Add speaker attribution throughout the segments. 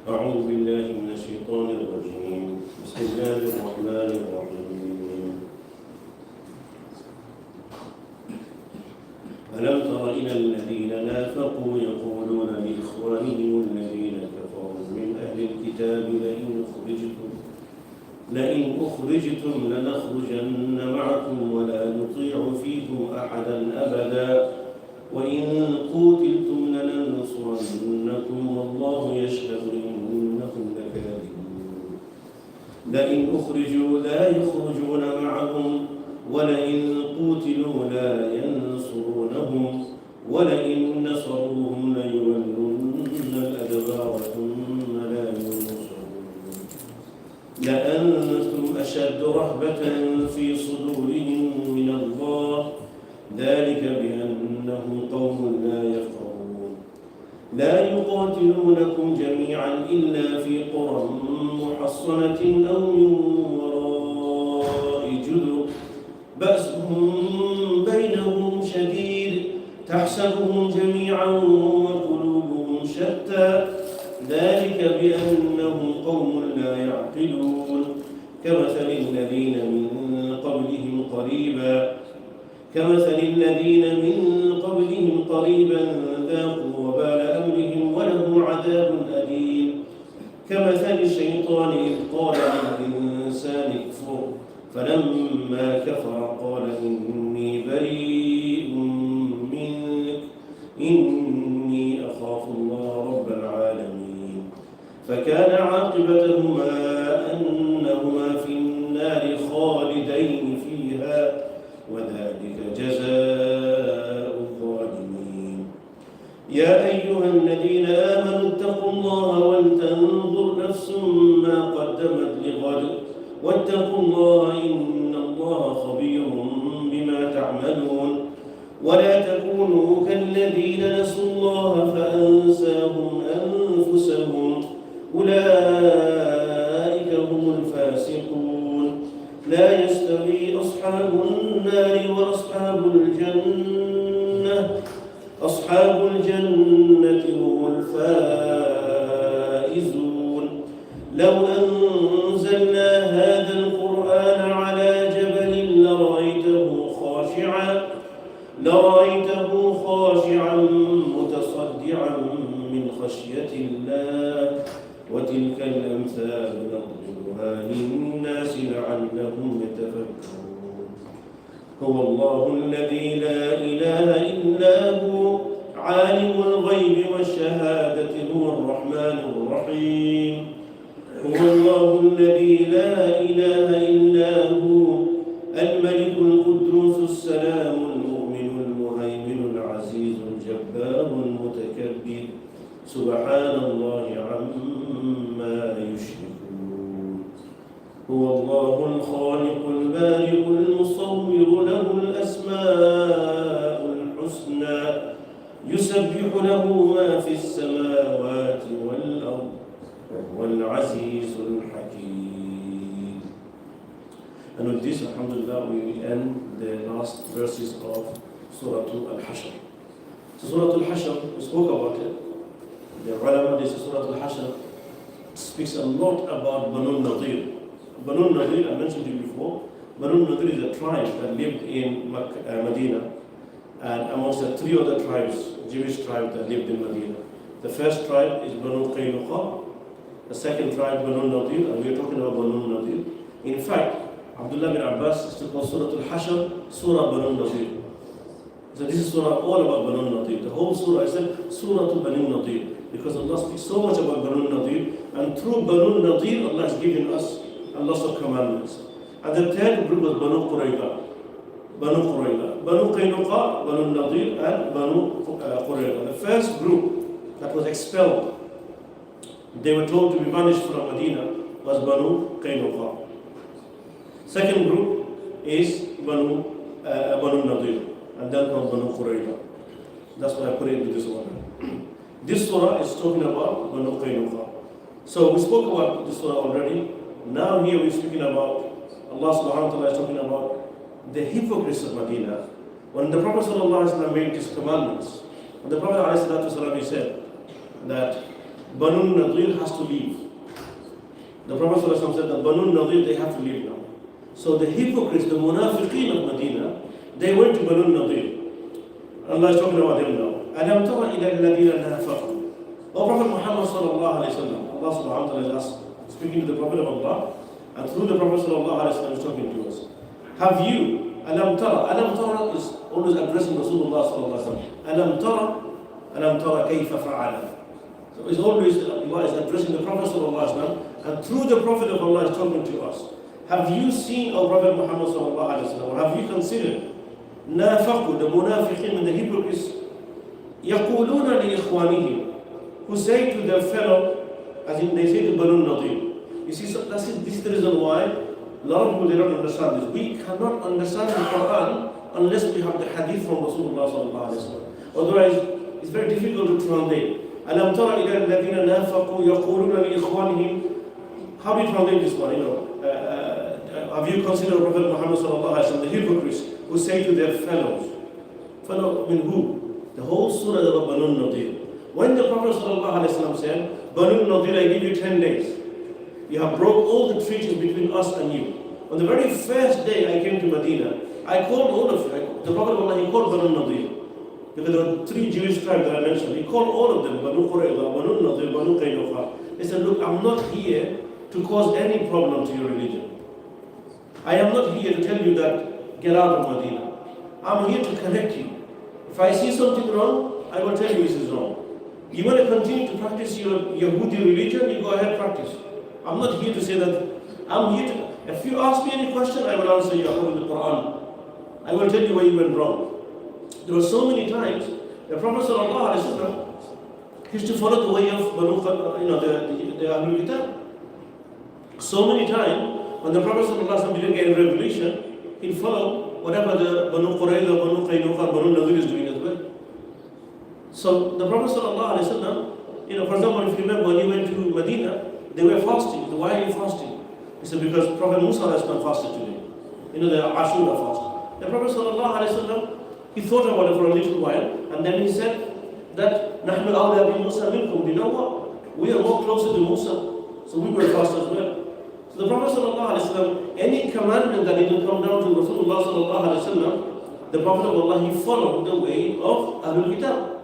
Speaker 1: أعوذ بالله من الشيطان الرجيم. بسم الله الرحمن الرحيم. ألم تر إلى الذين نافقوا يقولون لإخوانهم الذين كفروا من أهل الكتاب لئن أخرجتم لنخرجن معكم ولا نطيع فيكم أحدا أبدا وإن قوتلتم لننصرنكم والله يشهد إنهم لكاذبون. لئن أخرجوا لا يخرجون معهم ولئن قوتلوا لا ينصرونهم ولئن نصروهم ليولن الأدبار ثم لا ينصرون. لأنتم أشد رهبة في صدورهم من الله ذلك بأنهم قوم لا يفقهون. لا يقاتلونكم جميعا إلا في قرى محصنة أو من وراء جدر بأسهم بينهم شديد تحسبهم جميعا وقلوبهم شتى ذلك بأنهم قوم لا يعقلون. كمثل الذين من قبلهم قريبا ذاقوا وبال أمرهم ولهم عذاب أليم. كمثل الشيطان إذ قال للإنسان اكفر فلما كفر قال إني بريء منك إني أخاف الله رب العالمين. فكان عاقبتهما أنهما في النار خالدين فيها وذلك جزاء الظالمين. يا أيها الذين آمنوا اتقوا الله ولتنظر نفس ما قدمت لغد واتقوا الله إن الله خبير بما تعملون. ولا تكونوا كالذين نسوا الله فأنساهم أنفسهم أولئك هم الفاسقون. لا يستوي أصحاب النار وأصحاب الجنة هم الفائزون. لو أنزلنا هذا القرآن على جبل لرأيته خاشعا متصدعا من خشية الله وتلك الأمثال نضربها للناس لعلهم يتفكرون. هو الله الذي لا إله إلا هو عالم الغيب والشهادة هو الرحمن الرحيم. هو الله الذي لا إله إلا هو الملك القدوس السلام المؤمن المهيمن العزيز الجبار المتكبر سبحان الله عما يشركون. هو الله الخالق البارئ المصور له الأسماء الحسنى يسبح له ما في السماوات والأرض وهو العزيز الحكيم. And with this, alhamdulillah, we will end the last verses of Surah Al-Hashr. So Surah Al-Hashr, we spoke about it. The ulama, this Surah Al-Hashr speaks a lot about Banu Nadir. Banu Nadir, I mentioned it before. Banu Nadir is a tribe that lived in Medina, and amongst the three other tribes, Jewish tribes that lived in Medina. The first tribe is Banu Qaynuqa, the second tribe Banu Nadir, and we are talking about Banu Nadir. In fact, Abdullah bin Abbas used to call Surah Al-Hashr Surah Banu Nadir. So this is Surah all about Banu Nadir. The whole Surah is Surah to Banu Nadir, because Allah speaks so much about Banu Nadir, and through Banu Nadir, Allah has given us a lot of commandments. And the third group was Banu Qurayza, Banu Qaynuqa, Banu Nadir, and Banu Qurayza. The first group that was expelled, they were told to be banished from Medina, was Banu Qaynuqa. Second group is Banu Nadir, and then comes Banu Qurayza. That's why I put it into this order. This surah is talking about Banu Qaynuqa. So we spoke about this surah already. Now here we're speaking about, Allah subhanahu wa ta'ala is talking about the hypocrites of Medina. When the Prophet ﷺ made his commandments, when the Prophet ﷺ, he said that Banu Nadir has to leave. The Prophet ﷺ said that Banu Nadir, they have to leave now. So the hypocrites, the munafiqeen of Medina, they went to Banu Nadir. Allah is talking about them now. أَلَمْ تَرَ إِلَى الَّذِينَ نَافَقُوا. O Prophet Muhammad sallallahu alayhi wa sallam, Allah subhanahu wa ta'ala is speaking to the Prophet of Allah, and through the Prophet sallallahu alayhi wa sallam is talking to us. Have you, أَلَمْ تَرَ, أَلَمْ تَرَ is always addressing Rasulullah sallallahu alayhi wa sallam. أَلَمْ تَرَ كَيْفَ فَعَلَ. So it's always, Allah is addressing the Prophet sallallahu alayhi wa sallam, and through the Prophet of Allah is talking to us. Have you seen, O Prophet Muhammad sallallahu alayhi wa sallam, or have you considered, نَافَقُوا, the munafiqeen and the hypocrites, يَقُولُونَ لِإِخْوَانِهِمْ, who say to their fellow, as in they say to Banu Nadir. You see, so this is the reason why a lot of people, they don't understand this. We cannot understand the Quran unless we have the hadith from Rasulullah sallallahu alaihi wasallam. Otherwise, it's very difficult to translate. أَلَمْ تَرَ إِلَى الَّذِينَ نَافَقُوا يَقُولُونَ لِإِخْوَانِهِمْ. How do you translate this one? Have you considered Prophet Muhammad sallallahu alaihi wasallam, the hypocrites who say to their fellows? Fellow, I mean who? The whole surah of Banu Nadir. When the Prophet ﷺ said, Banu Nadir, I give you 10 days. You have broke all the treaties between us and you. On the very first day I came to Medina, I called all of you. The Prophet ﷺ, he called Banu Nadir. Because there were 3 Jewish tribes that I mentioned. He called all of them, Banu Qurayza, Banu Nadir, Banu Qaynuqa. He said, look, I'm not here to cause any problem to your religion. I am not here to tell you that get out of Medina. I'm here to connect you. If I see something wrong, I will tell you this is wrong. You want to continue to practice your Yahudi religion, you go ahead practice. I'm not here to say that. I'm here to, if you ask me any question, I will answer you according to the Quran. I will tell you where you went wrong. There were so many times the Prophet ﷺ used to follow the way of the Ahlul Kitab. So many times when the Prophet ﷺ didn't get a revelation, he'd follow whatever the Banu Qurayza, Banu Qaynuqa, Banu Nadir is doing as well. So the Prophet ﷺ, for example, if you remember when he went to Medina, they were fasting. Why are you fasting? He said, because Prophet Musa fasted today. The Ashura fast. The Prophet ﷺ, he thought about it for a little while, and then he said that نَحْنُ أَوْلَى بِمُوسَى مِنْكُمْ. You know what? We are more closer to Musa, so we will fast as well. So the Prophet ﷺ, any commandment that didn't come down to Rasulullah ﷺ, the Prophet of Allah, he followed the way of Ahlul Kitab.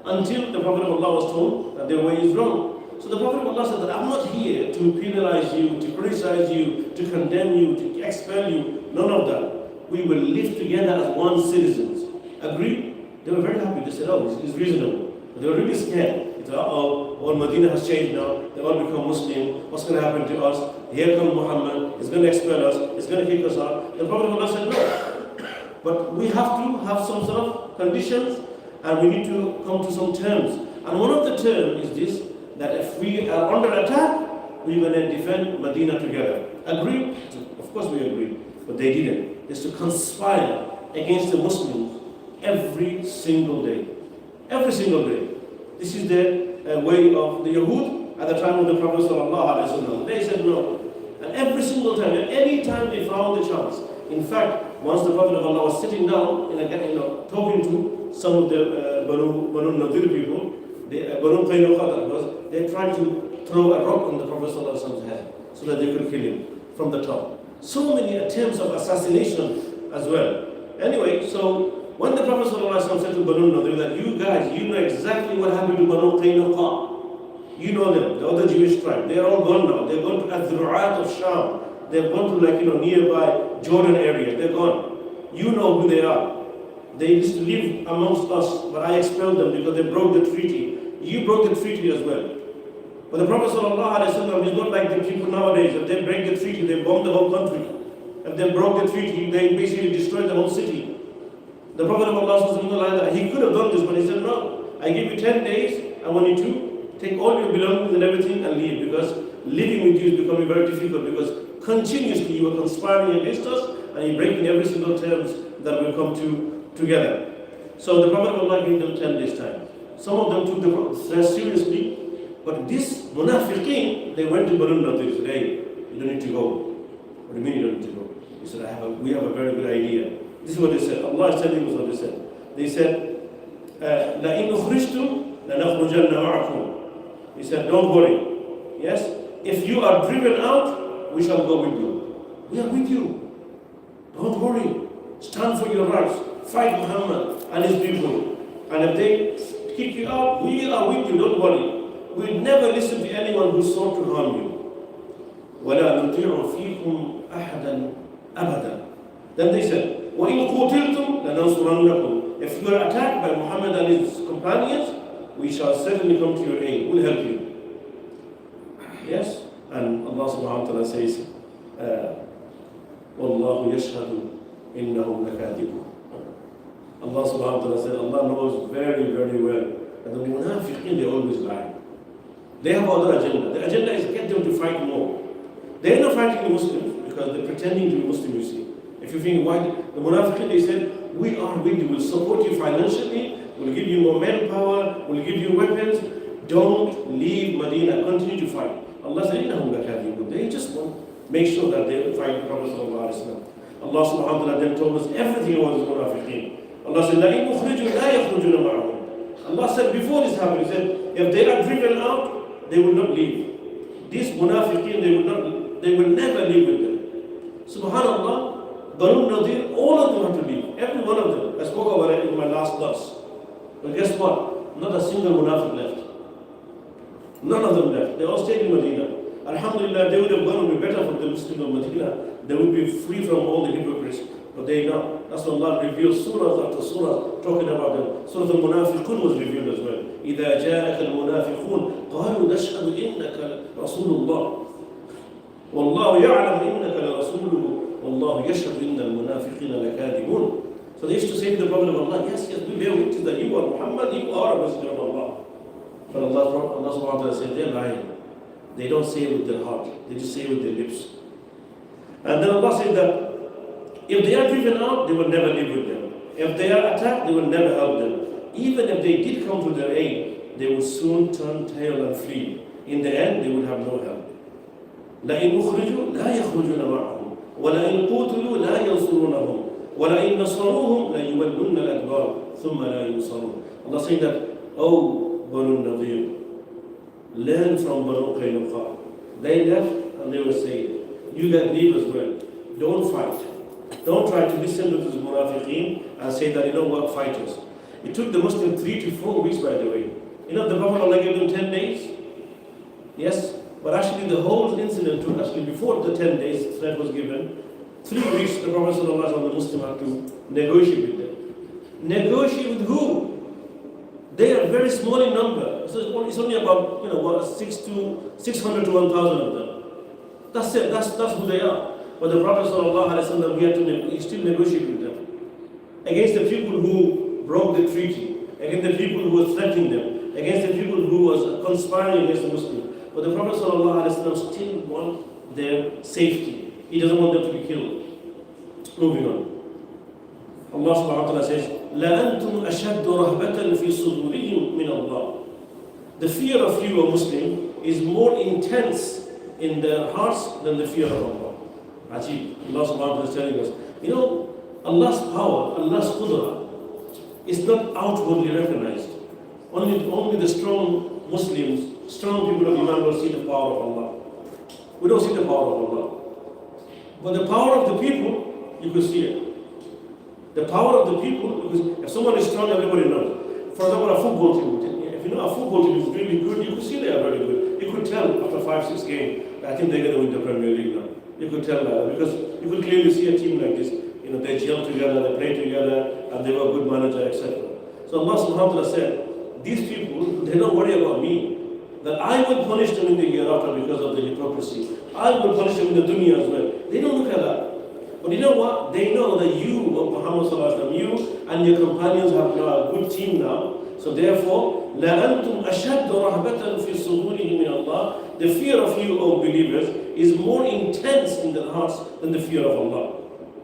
Speaker 1: Until the Prophet of Allah was told that their way is wrong. So the Prophet of Allah said that I'm not here to penalize you, to criticize you, to condemn you, to expel you. None of that. We will live together as one citizens. Agree? They were very happy. They said, oh, this is reasonable. But they were really scared. They said, all Medina has changed now. They all become Muslim. What's going to happen to us? Here comes Muhammad. He's going to expel us. He's going to kick us out. The Prophet of Allah said, no. But we have to have some sort of conditions, and we need to come to some terms. And one of the terms is this, that if we are under attack, we're going to defend Medina together. Agree? Of course we agree. But they didn't. It's to conspire against the Muslims every single day. Every single day. This is the way of the Yahud at the time of the Prophet ﷺ. They said no. And every single time, and any time they found the chance. In fact, once the Prophet of Allah was sitting down, talking to some of the Banu Nadir people, Banu Qaynuqa, they tried to throw a rock on the Prophet ﷺ's head so that they could kill him from the top. So many attempts of assassination as well. Anyway, so when the Prophet ﷺ said to Banu Nadir that you guys, you know exactly what happened to Banu Qaynuqa. You know them, the other Jewish tribe. They are all gone now. They're gone to Al-Dhuru'at of Sham. They've gone to nearby Jordan area. They're gone. You know who they are. They used to live amongst us, but I expelled them because they broke the treaty. You broke the treaty as well. But the Prophet ﷺ is not like the people nowadays. If they break the treaty, they bomb the whole country. If they broke the treaty, they basically destroyed the whole city. The Prophet of Allah was not like that. He could have done this, but he said, no, I give you 10 days. I want you to take all your belongings and everything and leave, because living with you is becoming very difficult, because continuously you are conspiring against us and you're breaking every single terms that will come together. So the Prophet of Allah gave them 10 days time. Some of them took the threat seriously, but this munafiqeen, they went to Banu Nadir and said, hey, you don't need to go. What do you mean you don't need to go? He said, we have a very good idea. This is what they said. Allah is telling us what they said. They said, لَإِنْ أُخْرِجْتُمْ لَنَخْرُجَنَّ مَعَكُمْ. He said, don't worry. Yes? If you are driven out, we shall go with you. We are with you. Don't worry. Stand for your rights. Fight Muhammad and his people. And if they kick you out, we are with you. Don't worry. We will never listen to anyone who sought to harm you. وَلَا نُطِيعُ فِيكُمْ أَحَدًا أَبَدًا. Then they said, وَإِن قُوتِلْتُمْ لَنَنْصُرَنَّكُمْ. If you are attacked by Muhammad and his companions, we shall certainly come to your aid. We'll help you. Yes? And Allah subhanahu wa ta'ala says, وَاللَّهُ يَشْهَدُ إِنَّهُمْ لَكَاذِبُونَ. Allah subhanahu wa ta'ala said, Allah knows very, very well that the munafiqeen, they always lie. They have other agenda. The agenda is get them to fight more. They're not fighting the Muslims because they're pretending to be Muslim, you see. If you think why, the munafiqeen, they said, we are with you, we'll support you financially, we'll give you more manpower, we'll give you weapons. Don't leave Medina, continue to fight. Allah said, they just want to make sure that they fight the Prophet sallallahu alaihi wasallam. Allah subhanahu wa ta'ala then told us everything about the munafiqeen. Allah said, لَإِنْ أُخْرِجُوا لَا يَخْرُجُونَ مَعَهُمْ. Allah said before this happened, He said, if they are driven out, they will not leave. These munafiqeen, they will never leave with them. Subhanallah, Banu Nadir, all of them have to leave. Every one of them. I spoke about it in my last class. But guess what? Not a single munafiq left. None of them left. They all stayed in Medina. Alhamdulillah, they would have gone, would be better for the Muslims of Medina. They would be free from all the hypocrites. But they not. That's why Allah reveals surah after surah talking about them. Surah Al-Munafiqun was revealed as well. إِذَا جَاءَكَ الْمُنَافِقُونَ قَالُوا نَشْهَدُ إِنَّكَ رَسُولُ اللَّهِ وَاللَّهُ يَعْلَمُ إِنَّكَ لَرَسُولُهُ وَاللَّهُ يَشْهَدُ إِنَّ الْمُنَافِقِينَ لَكَاذِبُونَ. So they used to say to the Prophet of Allah, yes, we bear witness that you are Muhammad, you are a messenger of Allah. But Allah subhanahu wa ta'ala said, they're lying. They don't say it with their heart, they just say it with their lips. And then Allah said that if they are driven out, they will never live with them. If they are attacked, they will never help them. Even if they did come to their aid, they will soon turn tail and flee. In the end, they will have no help. لَإِنْ أُخْرِجُوا لَا يَخْرُجُونَ مَعَهُمْ وَلَإِنْ قُوتِلُوا لَا يَنْصُرُونَهُمْ وَلَئِنْ نَصَرُوهُمْ لَيُوَلُّنَّ الْأَدْبَارَ ثُمَّ لَا يُنصَرُونَ. Allah saying that, oh Banu Nadir, learn from Banu Qaynuqa. They left and they were saying, you guys leave as well. Don't fight. Don't try to listen to this munafiqeen and say that you don't work fighters. It took the Muslims 3 to 4 weeks, by the way. You know, the Prophet Allah gave them 10 days. Yes, but actually the whole incident took, actually before the 10 days threat was given, 3 weeks the Prophet Sallallahu Alaihi Wasallam, the Muslim had to negotiate with them. Negotiate with who? They are very small in number. So it's only about 600 to 1,000 of them. That's it. That's who they are. But the Prophet Sallallahu Alaihi Wasallam, we had to still negotiate with them against the people who broke the treaty, against the people who were threatening them, against the people who was conspiring against the Muslims. But the Prophet Sallallahu Alaihi Wasallam still wants their safety. He doesn't want them to be killed. Moving on. Allah subhanahu wa ta'ala says, لَأَنْتُمْ أَشَدُّ رَهْبَةً فِي صُدُورِهِمْ مِنَ اللَّهِ. The fear of you, a Muslim, is more intense in their hearts than the fear of Allah. Ajib. Allah subhanahu wa ta'ala is telling us, you know, Allah's power, Allah's qudra is not outwardly recognized. Only the strong Muslims, strong people of Iman will see the power of Allah. We don't see the power of Allah. But the power of the people, you can see it. The power of the people, because if someone is strong, everybody knows. For example, a football team. If you know a football team is really good, you can see they are very good. You could tell after 5-6 games, I think they're going to win the Premier League now. You could tell that because you could clearly see a team like this. You know, they gel together, they play together, and they were a good manager, etc. So Allah subhanahu wa ta'ala said, these people, they don't worry about me. That I will punish them in the hereafter because of the hypocrisy. I will punish them in the dunya as well. They don't look at that. But you know what? They know that you, Muhammad sallallahu alaihi wasallam, you and your companions have now a good team now. So therefore, لَأَنْتُمْ أَشَدُّ رَهْبَةً فِي صُدُورِهِمْ مِنَ اللَّهِ. The fear of you, O believers, is more intense in their hearts than the fear of Allah.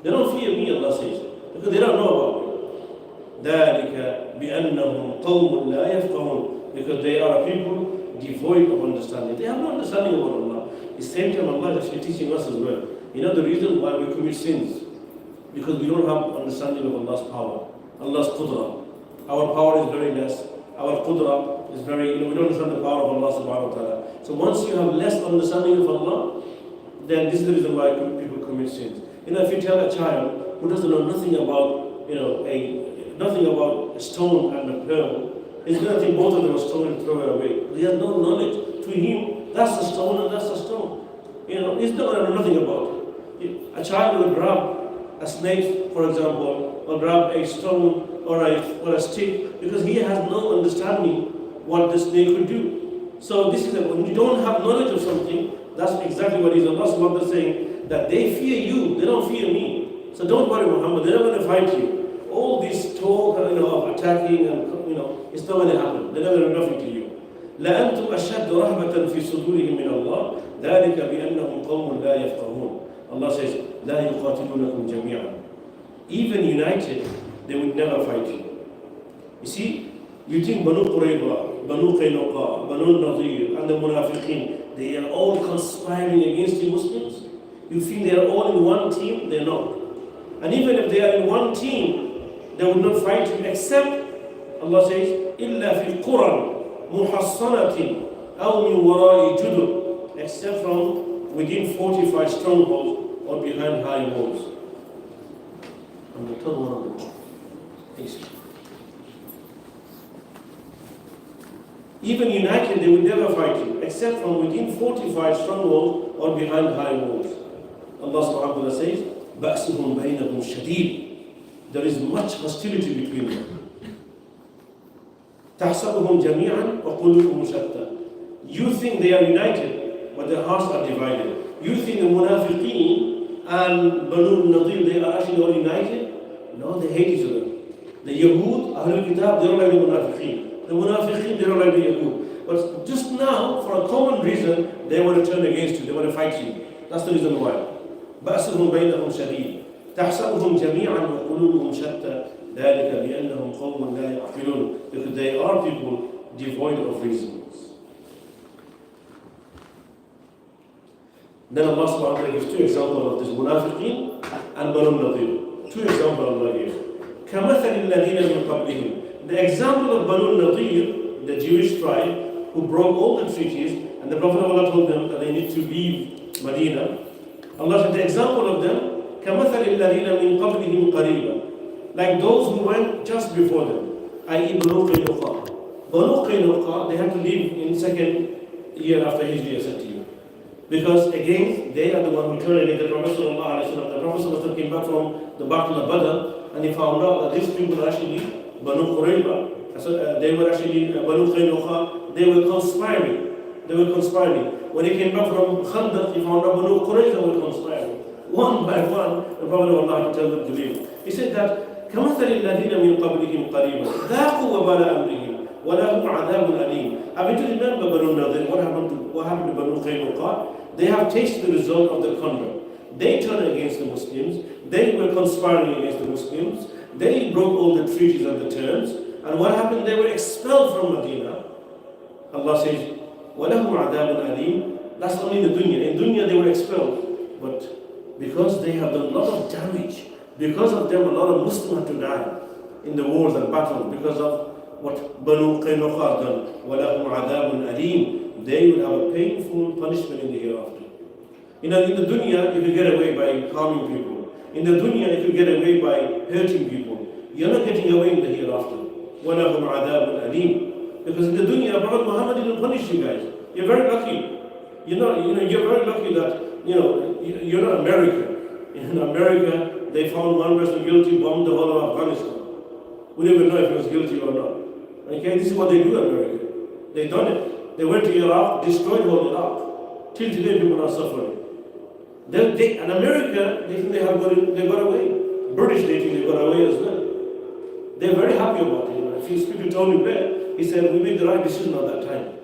Speaker 1: They don't fear me, Allah says, because they don't know about me. ذَلِكَ بِأَنَّهُمْ قَوْمٌ لَا يَفْقَهُونَ. Because they are people devoid of understanding. They have no understanding about Allah. At the same time, Allah is actually teaching us as well. You know the reason why we commit sins? Because we don't have understanding of Allah's power, Allah's qudra. Our power is very less. Our qudra is very, we don't understand the power of Allah subhanahu wa ta'ala. So once you have less understanding of Allah, then this is the reason why people commit sins. If you tell a child who doesn't know nothing about, nothing about a stone and a pearl, he's going to think both of them are stone and throw it away. He has no knowledge. To him, that's a stone and that's a stone. He's not going to know nothing about it. A child will grab a snake, for example, or grab a stone or a stick, because he has no understanding what the snake could do. So this is when you don't have knowledge of something, that's exactly what is Allah subhanahu wa ta'ala saying, that they fear you, they don't fear me. So don't worry, Muhammad, they're not going to fight you. All this talk of attacking and it's not going to happen. They're not going to do nothing to you. لأنتم أشد رهبة في صدورهم من الله ذلك بأنهم قوم لا يفقهون. Allah says, لا يقاتلونكم جميعا. Even united, they would never fight you. You see, you think Banu Qurayza, Banu Qaynuqa, Banu Nadir, and the Munafiqeen, they are all conspiring against the Muslims? You think they are all in one team? They're not. And even if they are in one team, they would not fight you, except, Allah says, إِلَّا فِي الْقُرَى مُحَصَّنَةٍ أَوْ مِنْ وَرَاءِ جُدُرٍ, except from within fortified strongholds or behind high walls. And the third one, even united, they would never fight you, except from within fortified strongholds or behind high walls. Allah subhanahu wa ta'ala says, بَأْسُهُمْ بَيْنَهُمْ شَدِيدٌ. There is much hostility between them. تَحْسَبُهُمْ جَمِيعًا وَقُلُوبُهُمْ شَتَّى. You think they are united, but their hearts are divided. You think the Munafiqeen and Banu Nadir, they are actually all united? No, they hate each other. The Yahud, Ahlul Kitab, they don't like the Munafiqeen. The Munafiqeen, they don't like the Yahud. But just now, for a common reason, they want to turn against you, they want to fight you. That's the reason why. بَأْسُهُمْ بَيْنَهُمْ شَدِيدٌ تَحْسَبُهُمْ جَمِيعًا وَقُلُوبُهُمْ شَتَّى ذَلِكَ بِأَنَّهُمْ قَوْمٌ لَا يَعْقِلُونَ. Because they are people devoid of reasons. Then Allah subhanahu wa ta'ala gives two examples of this, Munafiqeen and Banu Nadir. Two examples Allah gives. كَمَثَلِ الَّذِينَ مِنْ قَبْلِهِمْ. The example of Banu Nadir, the Jewish tribe, who broke all the treaties, and the Prophet of Allah told them that they need to leave Medina. Allah said the example of them, كَمَثَلِ الَّذِينَ مِنْ قَبْلِهِمْ قَرِيبًا. Like those who went just before them, i.e. Banu Qaynuqa. Banu Qaynuqa, they had to leave in second year after Hijri, said to you. Because again, they are the one who turned against the Prophet sallallahu alaihi wasallam. The Prophet sallallahu alaihi wasallam came back from the Battle of Badr, and he found out that these people are actually Banu Qurayza. So they were actually Banu Qaynuqa. They were conspiring. When he came back from Khandaq, he found out Banu Qurayza were conspiring. One by one, the Prophet of Allah told them to leave. He said that كَمَثَلِ الَّذِينَ مِنْ قَبْلِهِمْ قَرِيبًا ذَاقُوا وَبَالَ أَمْرِهِمْ وَلَهُمْ عَذَابٌ أَلِيمٌ. I mean, to remember Banu Nadir, what happened to Banu Qaynuqa? They have tasted the result of their conduct. They turned against the Muslims. They were conspiring against the Muslims. They broke all the treaties and the terms. And what happened? They were expelled from Medina. Allah says, وَلَهُمْ عَذَابٌ أَلِيمٌ. That's only in the dunya. In dunya they were expelled. But because they have done a lot of damage, because of them a lot of Muslims had to die in the wars and battles, because of what Banu Qaynuqa have done. وَلَهُمْ عَذَابٌ أَلِيمٌ. They will have a painful punishment in the hereafter. In the dunya, you can get away by harming people. In the dunya, you can get away by hurting people. You're not getting away in the hereafter. وَلَهُمْ عَذَابٌ أَلِيمٌ. Because in the dunya, Prophet Muhammad didn't punish you guys. You're very lucky. You're very lucky that you're not America. In America, they found one person guilty, bombed the whole of Afghanistan. We don't even know if he was guilty or not. Okay, this is what they do in America. They done it. They went to Iraq, destroyed whole Iraq. Till today, people are suffering. In America, they think they got away. British, they think they got away as well. They're very happy about it. If you speak to Tony Blair, he said, we made the right decision at that time.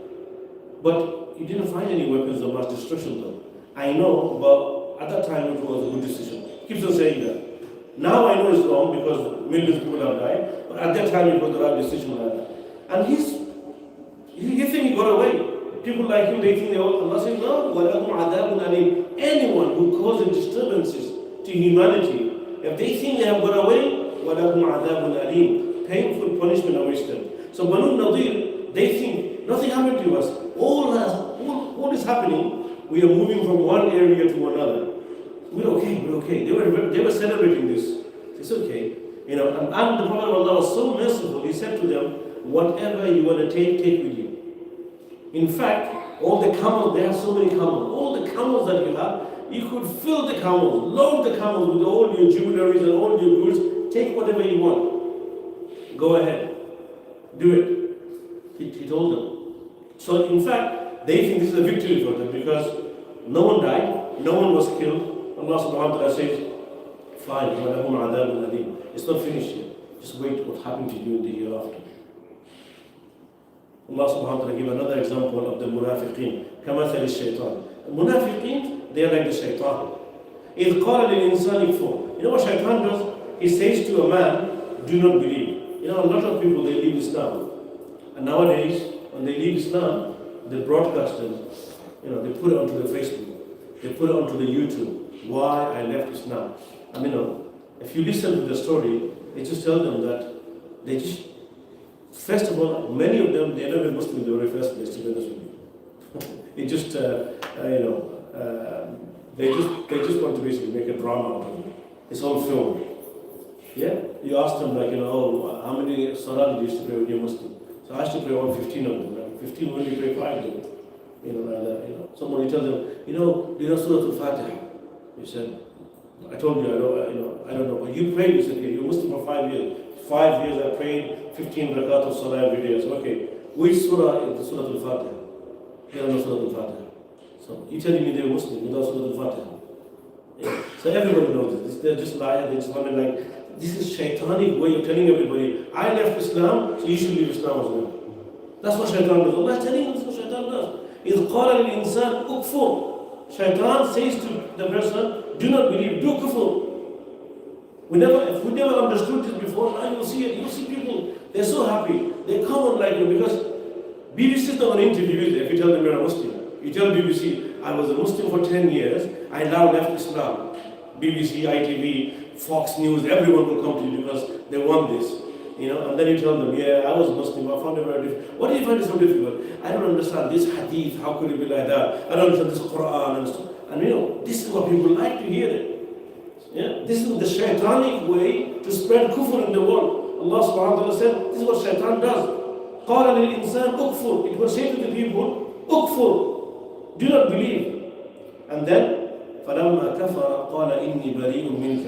Speaker 1: But he didn't find any weapons of mass destruction though. I know, but at that time it was a good decision. He keeps on saying that. Now I know it's wrong because millions of people have died, but at that time it was the right decision like that. And he think he got away. People like him, they think Allah says, no, وَلَهُمْ عَذَابٌ أَلِيمٌ. Anyone who causes disturbances to humanity, if they think they have got away, وَلَهُمْ عَذَابٌ أَلِيمٌ. Painful punishment awaits them. So Banu Nadir, they think Nothing happened to us. All is happening. We are moving from one area to another. We're okay. They were celebrating this. It's okay. And the Prophet of Allah was so merciful. He said to them, whatever you want to take with you. In fact, all the camels, they have so many camels. All the camels that you have, you could fill the camels, load the camels with all your jewelries and all your goods. Take whatever you want. Go ahead. Do it. He told them. So in fact, they think this is a victory for them because no one died, no one was killed. Allah subhanahu wa ta'ala says, fine, it's not finished yet. Just wait what happened to you in the hereafter. Allah subhanahu wa ta'ala give another example of the munafiqeen. كَمَثَلِ الشَّيْطَانِ The munafiqeen, they are like the shaitan. إِذْ قَالَ لِلْإِنسَانِ كْفُرْ You know what shaitan does? He says to a man, do not believe. A lot of people, they leave Islam. And nowadays, when they leave Islam, the broadcasters, they put it onto the Facebook. They put it onto the YouTube. Why I left Islam. If you listen to the story, they just tell them that they just, first of all, many of them, they're not even Muslim in the very first place, to be honest with you. It just, they just want to basically make a drama out of it. It's all film. Yeah? You ask them how many salah did you used to pray when you're Muslim? So I used to pray all 15 of them. 15 when you pray 5 of them. Somebody tells them, do you know Surah Al-Fatiha? You said, I told you, I don't know. But you prayed, you said, you're Muslim for 5 years. 5 years I prayed 15 rakat of salah every day. So, okay, which surah is the Surah Al-Fatiha? They don't know Surah Al-Fatiha. So you're telling me they're Muslim without Surah Al-Fatiha? Yeah. So everybody knows this. They're just liars. They're just wondering this is shaitanic way of telling everybody, I left Islam, so you should leave Islam as well. That's what shaitan does. Allah is telling you that's what shaitan does. إِذْ قَالَ لِلْإِنسَانِ أُكْفُرْ Shaitan says to the person, do not believe, do kufr. If we never understood this before, now you'll see it. You'll see people, they're so happy. They come on because BBC is not an interview, is it? If you tell them you're a Muslim. You tell BBC, I was a Muslim for 10 years, I now left Islam. BBC, ITV, Fox News, everyone will come to you because they want this. And then you tell them, yeah, I was Muslim, I found it very difficult. What do you find it so difficult? I don't understand this hadith, how could it be like that? I don't understand this Quran and stuff. And this is what people like to hear it. Yeah? This is the shaitanic way to spread kufr in the world. Allah subhanahu wa ta'ala said, this is what shaitan does. قَالَ لِلْإِنسَانِ أُكْفُرْ It will say to the people, أُكْفُرْ Do not believe. And then, فَلَمَّا كَفَرَ قَالَ إِنِّي بَرِيءٌ مِنْكَ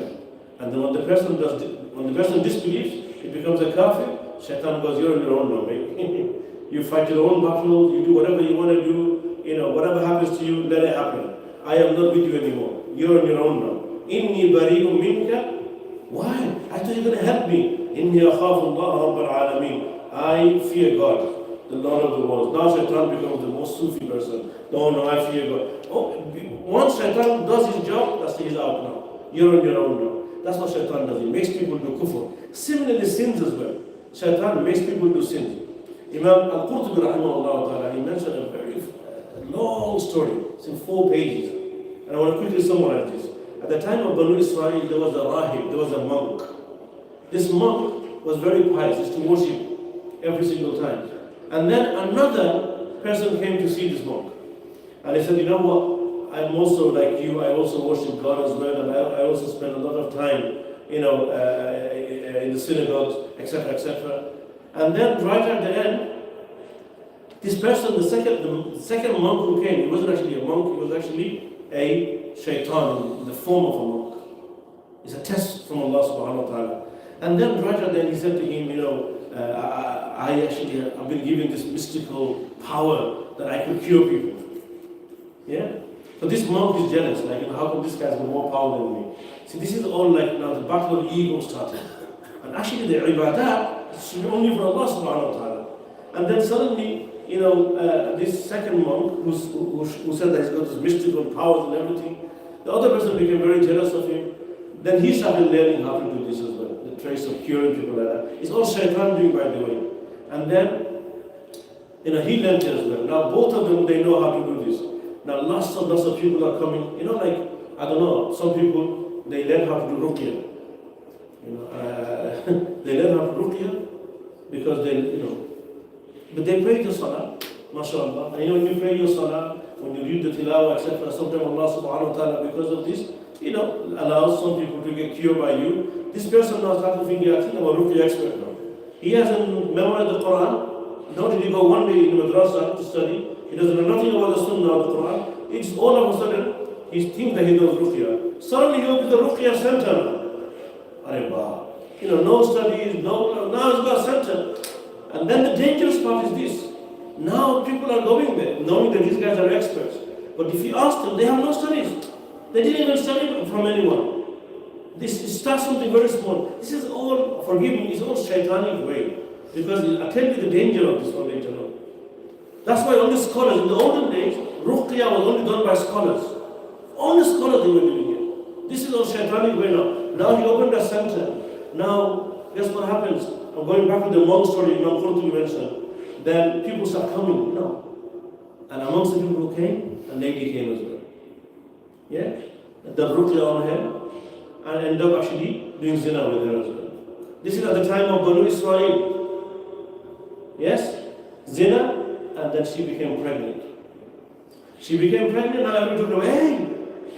Speaker 1: And then when the person disbelieves, it becomes a kafir. Shaitan goes, you're on your own now, mate. You fight your own battles, you do whatever you want to do, whatever happens to you, let it happen. I am not with you anymore. You're on your own now. Inni bari'un minka. Why? I thought you were going to help me. Inni akhafu Allah Rabbal Alameen. I fear God, the Lord of the worlds. Now Shaitan becomes the most Sufi person. No, I fear God. Once Shaitan does his job, that's he's out now. You're on your own now. That's what Shaitan does. He makes people do kufr. Similarly, sins as well. Shaitan makes people do sins. Imam Al-Qurtubi rahimahullah ta'ala, he mentioned a very long story. It's in 4 pages. And I want to quickly summarize this. At the time of Banu Israel, there was a rahib, there was a monk. This monk was very pious, he used to worship every single time. And then another person came to see this monk. And he said, you know what, I'm also like you, I also worship God as well, and I also spend a lot of time, in the synagogues, etc., etc. And then right at the end, this person, the second monk who came, he wasn't actually a monk, he was actually a shaitan in the form of a monk. It's a test from Allah subhanahu wa ta'ala. And then right at the end he said to him, I've been given this mystical power that I could cure people. Yeah? So this monk is jealous, how come this guy's got more power than me? See, this is all now the battle of ego started. And actually the ibadah is only for Allah subhanahu wa ta'ala. And then suddenly, this second monk who said that he's got this mystical powers and everything, the other person became very jealous of him. Then he started learning how to do this as well, the trace of curing people like that. It's all shaitan doing, by the way. And then, he learned it as well. Now both of them, they know how to do this. Now lots of people are coming, I don't know, some people, they learn how to do ruqyah. They learn how to do ruqyah because but they pray the salah, MashaAllah. And when you pray your salah, when you read the tilawah, etc., sometimes Allah subhanahu wa ta'ala, because of this, allows some people to get cured by you. This person now started thinking, I think I'm a ruqya expert now. He hasn't memorized the Quran, nor did he go one day in the madrasa to study. He doesn't know nothing about the sunnah of the Quran. It's all of a sudden, he thinks that he knows ruqya. Suddenly he opens the ruqya center now. Areba. No studies, now he's got a center. And then the dangerous part is this. Now people are going there, knowing that these guys are experts. But if you ask them, they have no studies. They didn't even study from anyone. This starts something very small. This is all, forgive me, it's all shaitanic way. Because I tell you the danger of this one later on. That's why only scholars, in the olden days, ruqya was only done by scholars. Only scholars they were doing it. This is all shaitanic way now. Now he opened a center. Now, guess what happens? I'm going back to the monk story Imam Qurtubi mentioned. Then people start coming, And amongst the people who came, a lady came as well. Yeah? The ruqya on her, and end up actually doing zina with her as well. This is at the time of Banu Israel. Yes? Zina, and then she became pregnant. She became pregnant, now everybody told her, hey,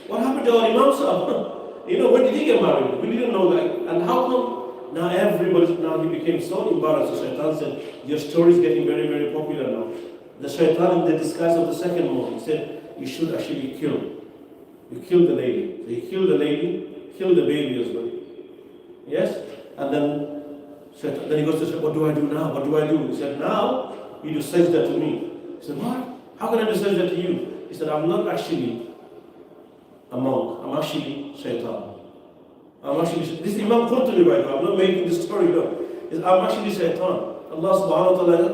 Speaker 1: what happened to our Imam Sahib? When did he get married? We didn't know that. And how come? Now he became so embarrassed. The shaitan said, your story is getting very, very popular now. The shaitan, in the disguise of the second monk, he said, you should actually kill. You kill the lady. So he killed the lady, killed the baby as well. Yes? And then he goes to say, what do I do now? What do I do? He said, now you do sajda to me. He said, what? How can I do sajda to you? He said, I'm not actually a monk. I'm actually shaitan. This is Imam Qurtubi right now. I'm not making this story up. I'm actually shaitan. Allah subhanahu wa ta'ala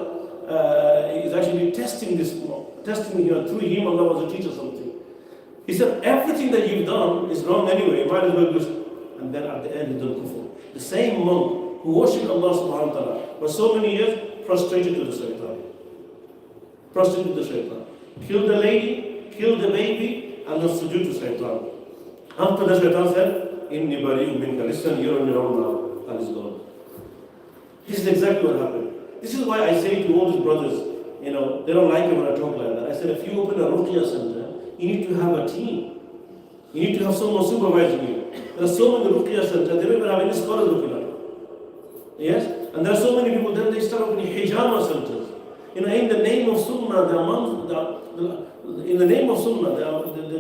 Speaker 1: is actually testing here. Through him, Allah wants to teach us something. He said, everything that you've done is wrong anyway. Might as well just. And then at the end, he done kufr. The same monk who worshipped Allah subhanahu wa ta'ala for so many years, prostrated to the shaitan. Prostrated to the shaitan. Killed the lady, killed the baby, and then sujood to shaitan. After the shaitan said, Inni bari'un minka. Listen, you're on your own now. And it's gone. This is exactly what happened. This is why I say to all these brothers, they don't like it when I talk like that. I said, if you open a ruqya center, you need to have a team. You need to have someone supervising you. There are so many ruqya centers, they don't even have any scholars looking at it. Yes? And there are so many people, then they start opening hijama centers. In the name of sunnah, in the name of sunnah,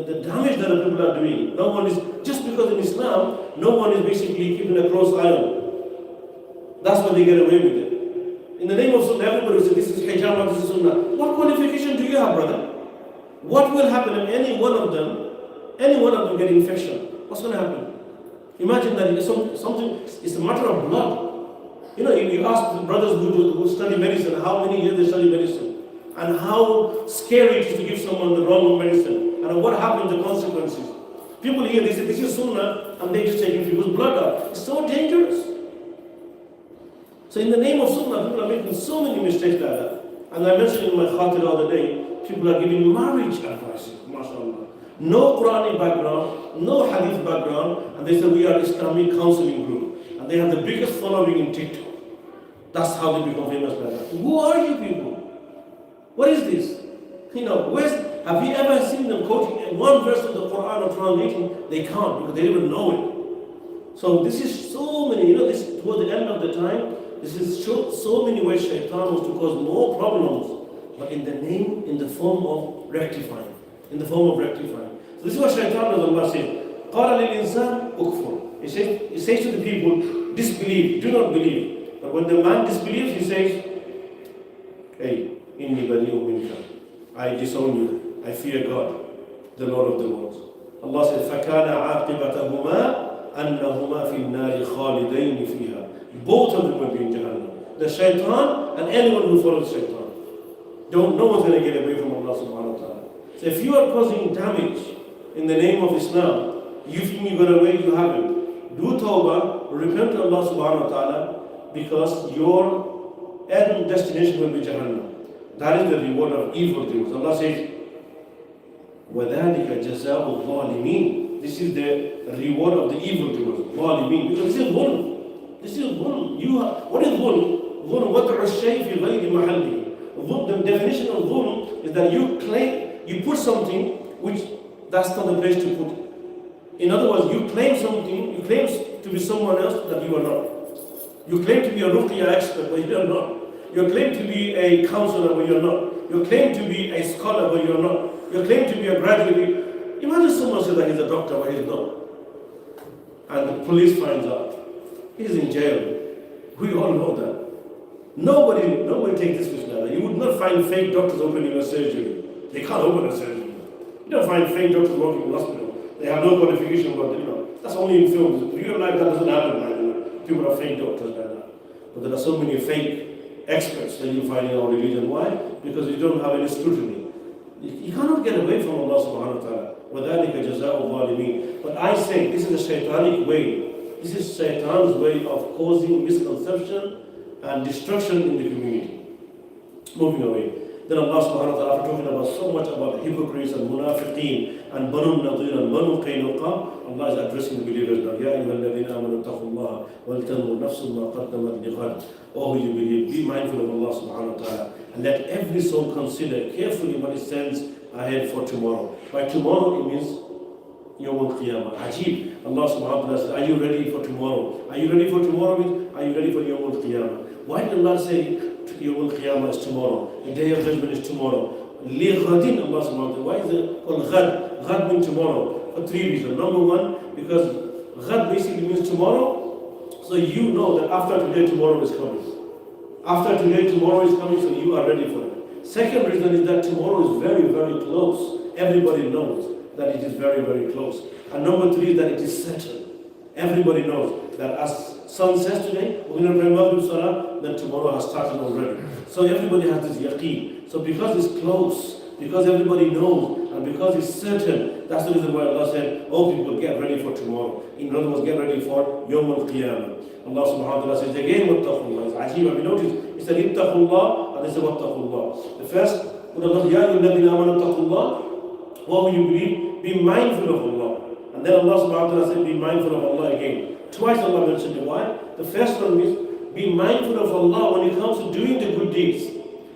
Speaker 1: the damage that the people are doing. No one is, just because in Islam, no one is basically keeping a close eye on it. That's why they get away with it. In the name of sunnah, everybody says, this is hijama, this is sunnah. What qualification do you have, brother? What will happen if any one of them get infection? What's going to happen? Imagine that it's a matter of blood. You ask the brothers who study medicine, how many years they study medicine, and how scary it is to give someone the wrong medicine, and what happens, the consequences. People here, they say, this is sunnah, and they just taking people's blood out. It's so dangerous. So in the name of sunnah, people are making so many mistakes like that. And I mentioned in my khatir the other day, people are giving marriage advice, mashallah. No Quranic background, no hadith background, and they say we are Islamic counseling group. And they have the biggest following in TikTok. That's how they become famous like that. Who are you people? What is this? Have you ever seen them quoting one verse of the Quran or translating? They can't, because they don't even know it. So this is so many, this toward the end of the time, this is so many ways shaitan wants to cause more problems, but in the form of rectifying. So this is what shaitan does. Allah says, قَالَ لِلْإِنسَانِ أُكْفُرْ. He says to the people, disbelieve, do not believe. But when the man disbelieves, he says, hey, inni bari'un minka. I disown you. I fear God, the Lord of the worlds. Allah says, فَكَانَ عَاقِبَتَهُمَا أَنَّهُمَا فِي النَّارِ خَالِدَيْنِ فِيهَا. Both of them will be in Jahannam. The shaitan and anyone who follows shaitan. No one's going to get away from Allah subhanahu wa ta'ala. So if you are causing damage in the name of Islam, you think you got away, you haven't. Do tawbah, repent to Allah subhanahu wa ta'ala, because your end destination will be Jahannam. That is the reward of evil doers. Allah says, وَذَلِكَ جَزَاءُ الظَّالِمِينَ. This is the reward of the evil doers. ظَالِمِينَ. Because this is dhulm. What is dhulm? What is dhulm? ظُلْمُ وَضْعُ الشَّيْءِ فِي غَيْرِ مَحَلِّهِ The definition of dhulm is that you put something which that's not the place to put it. In other words, you claim something, you claim to be someone else that you are not. You claim to be a ruqya expert, but you are not. You claim to be a counselor, but you are not. You claim to be a scholar, but you are not. You claim to be a graduate. Imagine someone says that he's a doctor, but he's not. And the police finds out. He's in jail. We all know that. Nobody takes this with that. You would not find fake doctors opening a surgery. They can't open a surgery. You don't find fake doctors working in hospital. They have no qualification, but that's only in films. In real life, that doesn't happen. People are fake doctors like that. But there are so many fake experts that you find in our religion. Why? Because you don't have any scrutiny. You cannot get away from Allah subhanahu wa ta'ala. وَذَلِكَ جَزَاءُ الظَّالِمِينَ. But I say, this is a shaitanic way. This is Shaitan's way of causing misconception and destruction in the community. Moving away. Then Allah subhanahu wa ta'ala, after talking about so much about hypocrites and munafiqeen and Banu Nadir and Banu Qaynuqa, Allah is addressing the believers now. Ya ayyuha alladhina amanu taqullaha wal tanzur nafsun ma qaddamat lighad. Oh, you believe, be mindful of Allah subhanahu wa ta'ala, and let every soul consider carefully what it sends ahead for tomorrow. By tomorrow, it means Yawm al-Qiyamah. Ajib. Allah subhanahu wa ta'ala says, are you ready for tomorrow? Are you ready for tomorrow? Means, are you ready for Yawm al-Qiyamah? Why did Allah say Yawm al-Qiyamah is tomorrow? The day of judgment is tomorrow. Li ghadin, Allah subhanahu wa ta'ala. Why is it called ghad? Ghad means tomorrow. For three reasons. Number one, because ghad basically means tomorrow. So you know that after today, tomorrow is coming. After today, tomorrow is coming, so you are ready for it. Second reason is that tomorrow is very, very close. Everybody knows that it is very, very close. And number three is that it is certain. Everybody knows that as sun sets today, we're going to pray Maghrib Salah, then tomorrow has started already. So everybody has this yaqeen. So because it's close, because everybody knows, and because it's certain, that's the reason why Allah said, oh people, get ready for tomorrow. In other words, get ready for Yawm al-Qiyamah. Allah subhanahu wa ta'ala says again, wattaqullah. It's ajib. Have you noticed? He said, ittaqullah, and he said, wattaqullah. The first, when Allah, ya ayyuhalladhina amanu taqullah, what will you believe? Be mindful of Allah. And then Allah subhanahu wa ta'ala said, be mindful of Allah again. Twice Allah mentioned it. Why? The first one is, be mindful of Allah when it comes to doing the good deeds.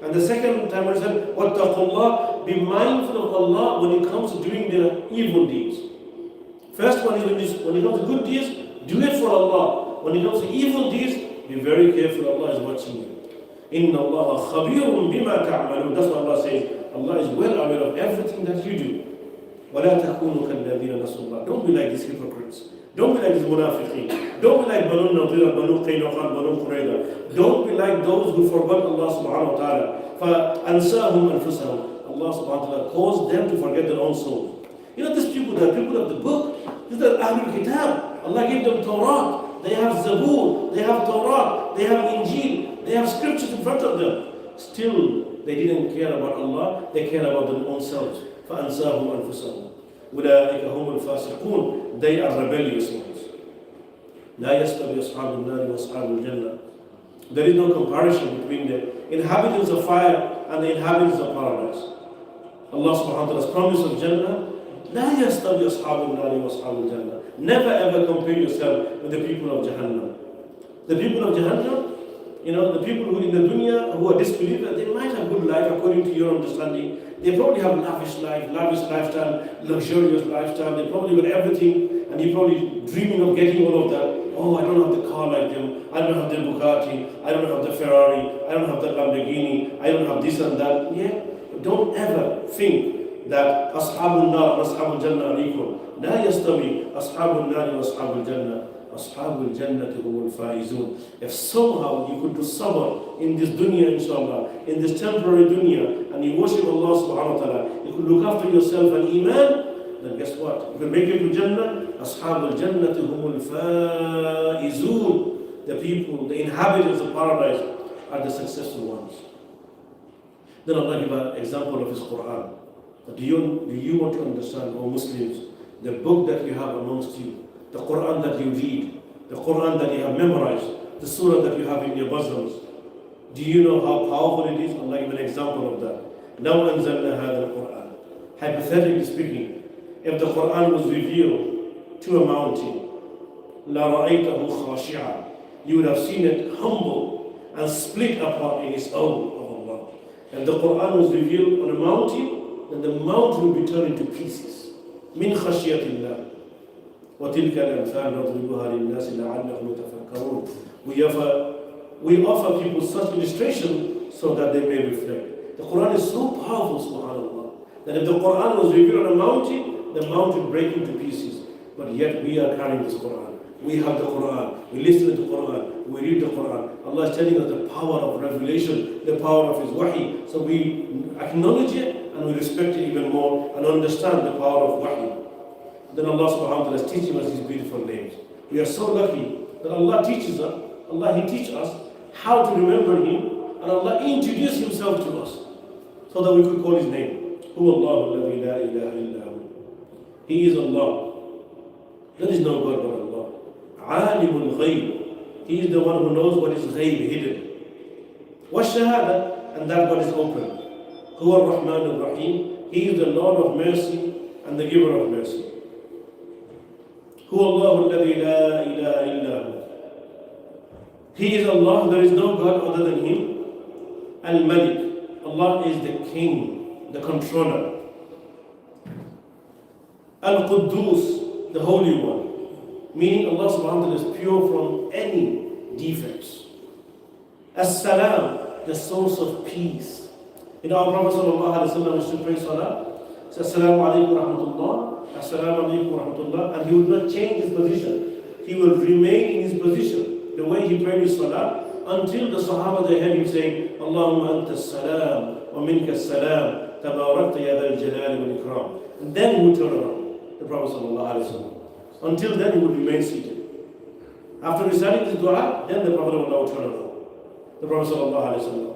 Speaker 1: And the second time it said, wattaqullah, be mindful of Allah when it comes to doing the evil deeds. First one is when it comes to good deeds, do it for Allah. When it comes to evil deeds, be very careful, Allah is watching you. Inna Allah khabirun bima ta'malun. That's what Allah says. Allah is well aware of everything that you do. وَلَا تَكُونُوا كَالَّذِينَ نَسُوا اللَّهَ. Don't be like these hypocrites. Don't be like these munafiqeen. Don't be like Banu Nadir, Banu Qaynuqa, Banu Qurayza. Don't be like those who forgot Allah subhanahu wa ta'ala. فَأَنْسَاهُمْ أَنفُسَهُمْ. Allah subhanahu wa ta'ala caused them to forget their own souls. You know, these people, they are people of the book. These are Ahlul Kitab. Allah gave them Torah. They have Zabur. They have Torah. They have Injil. They have scriptures in front of them. Still, they didn't care about Allah. They cared about their own selves. فَأَنْسَاهُمْ أَنفُسَهُمْ. أُولَٰئِكَ هُمُ الْفَاسِقُونَ. They are rebellious ones. لَا يَسْتَوِي أَصْحَابُ النَّارِ وَأَصْحَابُ الْجَنَّةِ. There is no comparison between the inhabitants of fire and the inhabitants of paradise. Allah subhanahu wa ta'ala's promise of Jannah, لَا يَسْتَوِي أَصْحَابُ النَّارِ وَأَصْحَابُ الْجَنَّةِ. Never ever compare yourself with the people of Jahannam. The people of Jahannam, the people who in the dunya who are disbelievers, they might have good life according to your understanding. They probably have lavish life, lavish lifestyle, luxurious lifestyle. They probably got everything, and you're probably dreaming of getting all of that. Oh, I don't have the car like them. I don't have the Bugatti. I don't have the Ferrari. I don't have the Lamborghini. I don't have this and that. Yeah, but don't ever think that Ashabul Nar and Ashabul Jannah are equal. لا يستوي أصحاب النار وأصحاب الجنة. أصحاب الجنة هم الفائزون. If somehow you could do sabr in this dunya, inshallah, in this temporary dunya, and you worship Allah subhanahu wa ta'ala, you could look after yourself and iman, then guess what? You can make it to Jannah. أصحاب الجنة هم الفائزون. The people, the inhabitants of paradise are the successful ones. Then Allah give an example of His Quran. Do you want to understand, O Muslims, the book that you have amongst you, the Quran that you read, the Quran that you have memorized, the surah that you have in your bosoms, do you know how powerful it is? Allah give an example of that. Now أنزلنا هذا القرآن. Hypothetically speaking, if the Quran was revealed to a mountain, لَرَأَيْتَهُ خَاشِعًا. You would have seen it humble and split apart in its own of Allah. And the Quran was revealed on a mountain, and the mountain will be turned into pieces. من خشية الله وتلك الأمثال نضربها للناس لعلهم يتفكرون. We offer people such illustration so that they may reflect. The Quran is so powerful, subhanAllah, that if the Quran was revealed on a mountain, the mountain would break into pieces. But yet we are carrying this Quran. We have the Quran. We listen to the Quran. We read the Quran. Allah is telling us the power of revelation, the power of His wahi. So we acknowledge it and we respect it even more and understand the power of wahi. Then Allah subhanahu wa ta'ala is teaching us these beautiful names. We are so lucky that Allah teaches us. He teaches us how to remember Him, and Allah introduced Himself to us so that we could call His name. Huwa Allahu alladhi la ilaha illa hu. He is Allah. There is no God but Allah. Alimul ghayb. He is the one who knows what is ghayb, hidden. Wa shahada, and that what is open. Huwa ar-Rahman ar-Rahim. He is the Lord of mercy and the giver of mercy. Huwa Allahu alladhi la ilaha illa hu. He is Allah, there is no God other than Him. Al-Malik. Allah is the King, the controller. Al-Quddus, the Holy One. Meaning Allah subhanahu wa ta'ala is pure from any defects. As-Salam, the source of peace. Our Prophet sallallahu alayhi wa sallam used to pray salah. Says, Assalamu alaikum wa rahmatullah. Assalamu alaikum wa rahmatullah. And he would not change his position. He will remain in his position, the way he prayed his salah, until the Sahaba they heard him saying, Allahumma anta as-salam wa minka as-salam tabarakta ya dhal jalali wal ikram. And then he would turn around, the Prophet sallallahu alayhi wa sallam. Until then, he would remain seated. After reciting this dua, then the Prophet would turn around. The Prophet sallallahu alayhi wa sallam.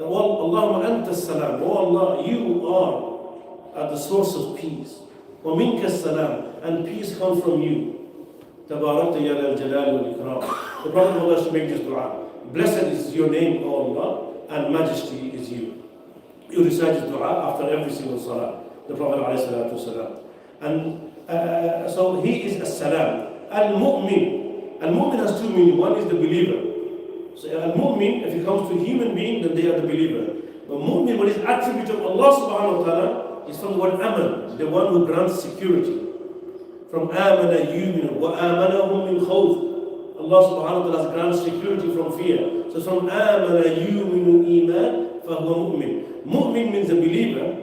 Speaker 1: Allahumma anta as-salam. Oh Allah, you are the source of peace. Wa minka as-salam. And peace comes from you. Tabarakta ya dhal jalali wal ikram. The Prophet would also make this dua. Blessed is your name, O Allah, and majesty is you. You recite this dua after every single salah. The Prophet alayhi salatu wasalam. And so he is as-salam. Al-mu'min. Al-mu'min has two meanings. One is the believer. So al-mu'min, if it comes to human being, then they are the believer. But mu'min, what is attribute of Allah subhanahu wa ta'ala, is from the word aman, the one who grants security. From amana yuminu wa amanahum min khawf. Allah subhanahu wa ta'ala grants security from fear. So from amana yuminu iman fahuwa mu'min. Mu'min means a believer.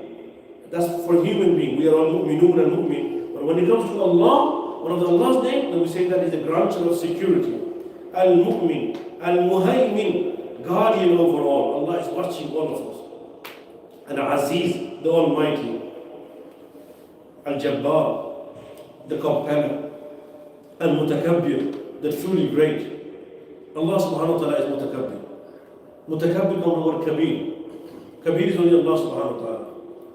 Speaker 1: That's for human being. We are all mu'minun and mu'min. But when it comes to Allah, one of Allah's names, then we say that is the grantor of security. Al-Mu'min, Al-Muhaymin, guardian over all. Allah is watching all of us. And Aziz, the Almighty. Al-Jabbar, the compeller. Al-Mutakabbir, the truly great. Allah subhanahu wa ta'ala is Mutakabbir. Mutakabbir comes from the word Kabir. Kabir is only Allah subhanahu wa ta'ala.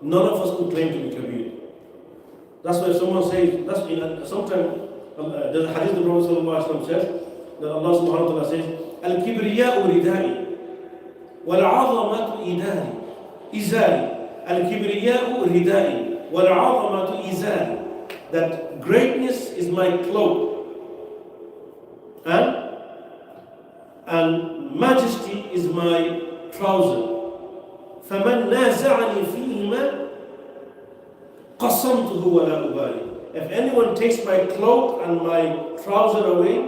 Speaker 1: None of us could claim to be Kabir. That's why someone says, sometimes there's a hadith the Prophet ﷺ says, that Allah subhanahu wa ta'ala says, Al-Kibriya'u ridai, wal-'azamatu izari. Al-Kibriya'u ridai, wal-'azamatu izari. That greatness is my cloak, and majesty is my trouser. فَمَنْ نَازَعَنِي فِيهِمَا قَسَمْتُهُ وَلَا أُبَالِي. If anyone takes my cloak and my trouser away,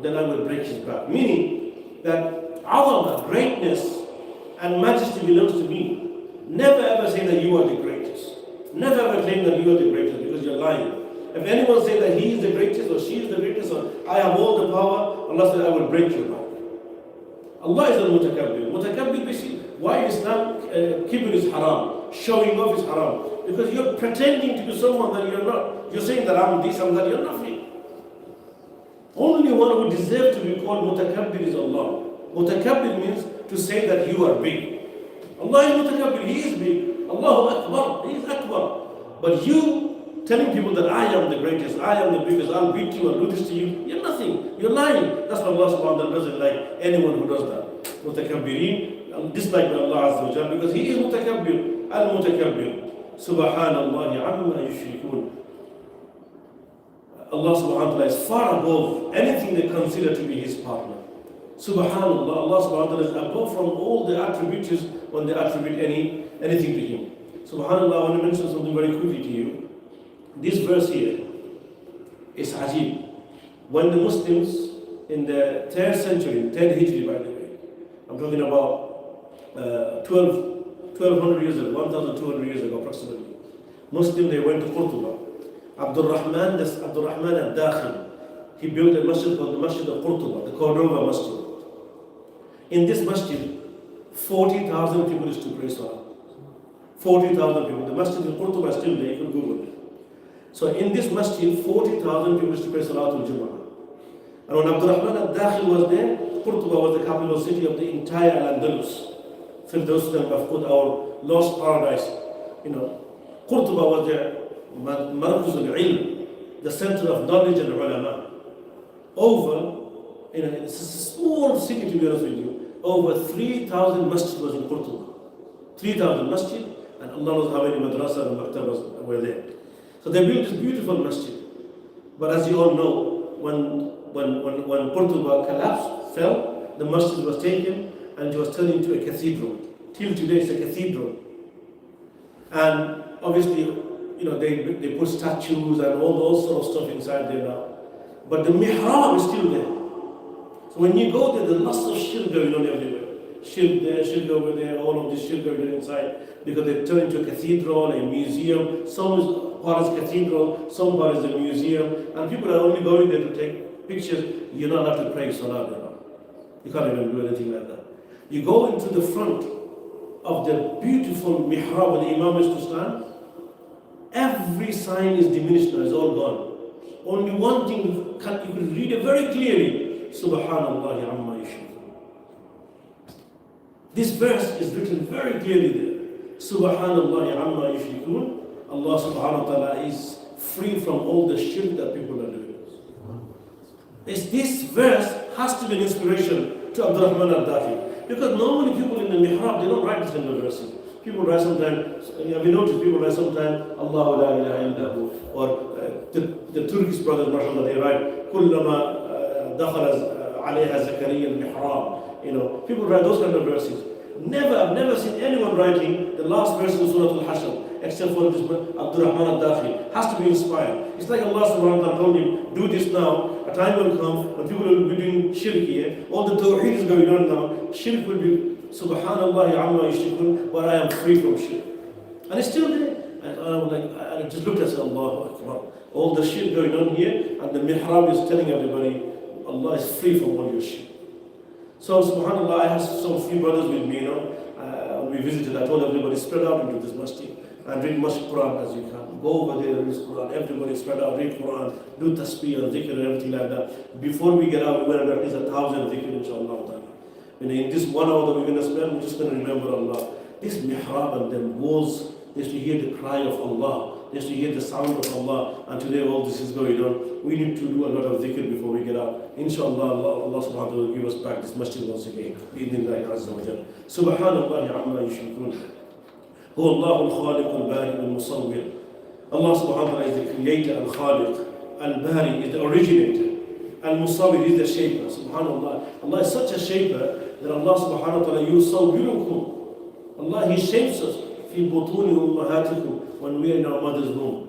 Speaker 1: then I will break his back. Meaning that azama, greatness and majesty belongs to me. Never ever say that you are the greatest. Never ever claim that you are the greatest, because you're lying. If anyone say that he is the greatest or she is the greatest or I have all the power, Allah said, I will break your back. Allah is al-Mutakabbir. Mutakabbir basically, why Islam, kibr is haram, showing off is haram. Because you're pretending to be someone that you're not. You're saying that I'm this, I'm that, you're nothing. Only one who deserves to be called Mutakabbir is Allah. Mutakabbir means to say that you are big. Allah is Mutakabbir, He is big. Allahu Akbar, He is Akbar. But you telling people that I am the greatest, I am the biggest, I'll beat you, I'll do this to you, you're nothing. You're lying. That's why Allah subhanahu wa ta'ala doesn't like anyone who does that. Mutakabbirin, dislike by Allah Azza wa Jalla, because He is Mutakabbir, Al-Mutakabbir. Subhanallahi amma yushrikun. Allah subhanahu wa ta'ala is far above anything they consider to be His partner. Subhanallah, Allah subhanahu wa ta'ala is above from all the attributes when they attribute anything to Him. Subhanallah, I want to mention something very quickly to you. This verse here is ajib. When the Muslims in the 3rd century, 3rd Hijri by the way, I'm talking about 1200 years ago, 1200 years ago approximately, Muslim, they went to Qurtuba. Abdul Rahman al-Dakhil, he built a masjid called the Masjid of Qurtuba, the Cordova Masjid. In this masjid, 40,000 people used to pray Salah. 40,000 people. The masjid in Qurtuba is still there, you can Google it. So in this masjid, 40,000 people used to pray Salatul Jummah. And when Abdul Rahman al-Dakhil was there, Qurtuba was the capital city of the entire Al-Andalus. Firdaus al-Mafqud, our lost paradise. Qurtuba was the Markuz al-Ilm, the center of knowledge and ulama. It's a small city to be honest with you, over 3,000 masjid was in Qurtuba. 3,000 masjid, and Allah knows how many madrasas and maktabas were there. So they built this beautiful masjid. But as you all know, when Qurtuba collapsed, fell, the masjid was taken and it was turned into a cathedral. Till today it's a cathedral. And obviously, they put statues and all sorts of stuff inside there now. But the mihrab is still there. So when you go there, there's lots of shirk going on everywhere. Shirk there, shirk over there, all of this shirk going on inside. Because they turn into a cathedral, a museum. Some is part is cathedral, some part is a museum. And people are only going there to take pictures. You're not allowed to pray salah there. You can't even do anything like that. You go into the front of the beautiful mihrab where the imam is to stand. Every sign is diminished now, it's all gone. Only one thing you can read it very clearly. Subhanallah amma yushrikun. This verse is written very clearly there. Subhanallah amma yushrikun. Allah subhanahu wa ta'ala is free from all the shirk that people are doing. This verse has to be an inspiration to Abdul Rahman al-Dakhil. Because normally people in the mihrab, they don't write this kind of verses. People write sometimes, have you noticed, people write sometimes, Allahu la ilaha illahu, or the Turkish brothers, mashallah, they write, Kullama dakhala alayha Zakariya al-mihrab. People write those kind of verses. I've never seen anyone writing the last verse of Surah Al-Hashr, except for this Abdul Rahman al-Dakhil. Has to be inspired. It's like Allah subhanahu wa ta'ala told him, do this now, a time will come when people will be doing shirk here, all the tawheed is going on now, shirk will be Subhanallah amma yushrikun, but I am free from shirk. And it's still there. And I just looked and said, Allahu Akbar. All the shirk going on here, and the mihrab is telling everybody, Allah is free from all your shirk. So subhanallah, I have some few brothers with me, we visited, I told everybody, spread out into this masjid and read much Quran as you can. Go over there and read Quran, everybody spread out, read Quran, do tasbih and dhikr and everything like that. Before we get out, we went at least 1,000 dhikr, inshallah. In this 1 hour that we're going to spend, we're just going to remember Allah. This mihrab and then walls, they used to hear the cry of Allah. They used to hear the sound of Allah. And today all this is going on. We need to do a lot of dhikr before we get out. Inshallah, Allah subhanahu wa ta'ala will give us back this masjid once again. Bi-idhnillahi azza wa jalla. Subhanallah amma yushrikun. Huwa Allahu al-Khaliq al-Bari al-Musawwir. Allah subhanahu wa ta'ala is the creator, al-Khaliq. Al-Bari is the originator. Al-Musawwir is the shaper. Subhanallah. Allah is such a shaper that Allah subhanahu wa ta'ala yusawwirukum. Allah, He shapes us. Fi butuni ummahatikum, when we are in our mother's womb.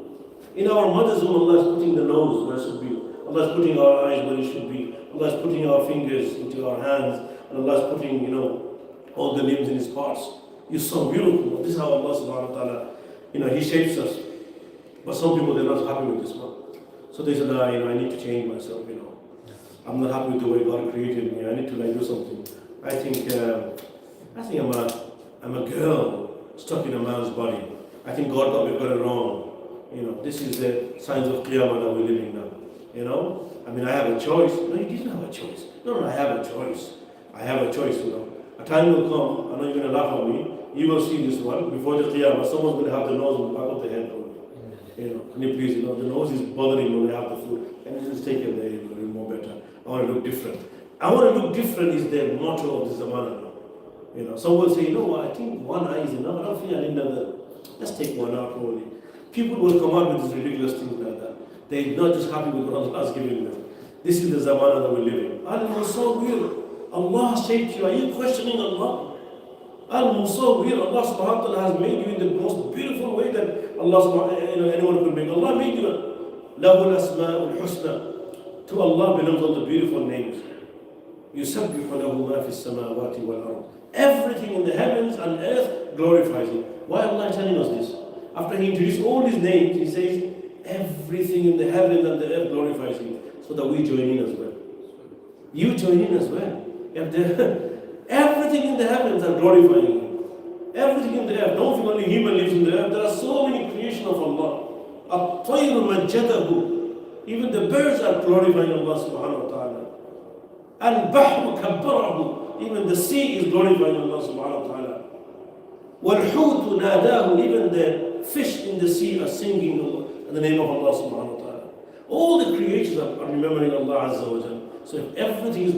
Speaker 1: In our mother's womb, Allah is putting the nose where it should be. Allah is putting our eyes where it should be. Allah is putting our fingers into our hands. And Allah is putting, all the limbs in His parts. Yusawwirukum. This is how Allah subhanahu wa ta'ala, He shapes us. But some people, they're not happy with this one. So they said, I need to change myself, I'm not happy with the way God created me. I need to do something. I think I'm a girl stuck in a man's body. I think God got it wrong. This is the signs of Qiyamah that we're living now. I have a choice. No, you didn't have a choice. No, I have a choice. I have a choice, A time will come, I know you're going to laugh at me. You will see this one. Before the Qiyamah, someone's going to have the nose on the back of the head. Can you please, the nose is bothering when they have the food. Can you just take it there, it'll be more better. I want to look different. I want to look different is the motto of the Zamana. Some will say, I think one eye is enough. I don't think I need another. Let's take one out only. People will come out with these ridiculous things like that. They're not just happy with what Allah has given them. This is the Zamana that we're living. Allah was so weird. Allah said to you, are you questioning Allah? Al-Musawwir, Allah subhanahu wa ta'ala has made you in the most beautiful way that Allah subhanahu wa ta'ala, anyone could make. Allah made you. Lahu al-asma'ul husna. To Allah belongs all the beautiful names. يُسَبِّحُ لَهُ مَا فِي السَّمَاوَاتِ وَالْأَرْضِ. Everything in the heavens and earth glorifies Him. Why Allah is telling us this? After He introduced all His names, He says, everything in the heavens and the earth glorifies Him. So that we join in as well. You join in as well. Everything in the heavens are glorifying Him. Everything in the earth. Don't think only human lives in the earth. There are so many creations of Allah. الطير مجده. Even the birds are glorifying Allah subhanahu wa ta'ala. البحر كبره. Even the sea is glorifying Allah subhanahu wa ta'ala. والحوت ناداه. Even the fish in the sea are singing in the name of Allah subhanahu wa ta'ala. All the creatures are remembering Allah azza wa jalla. So if everything is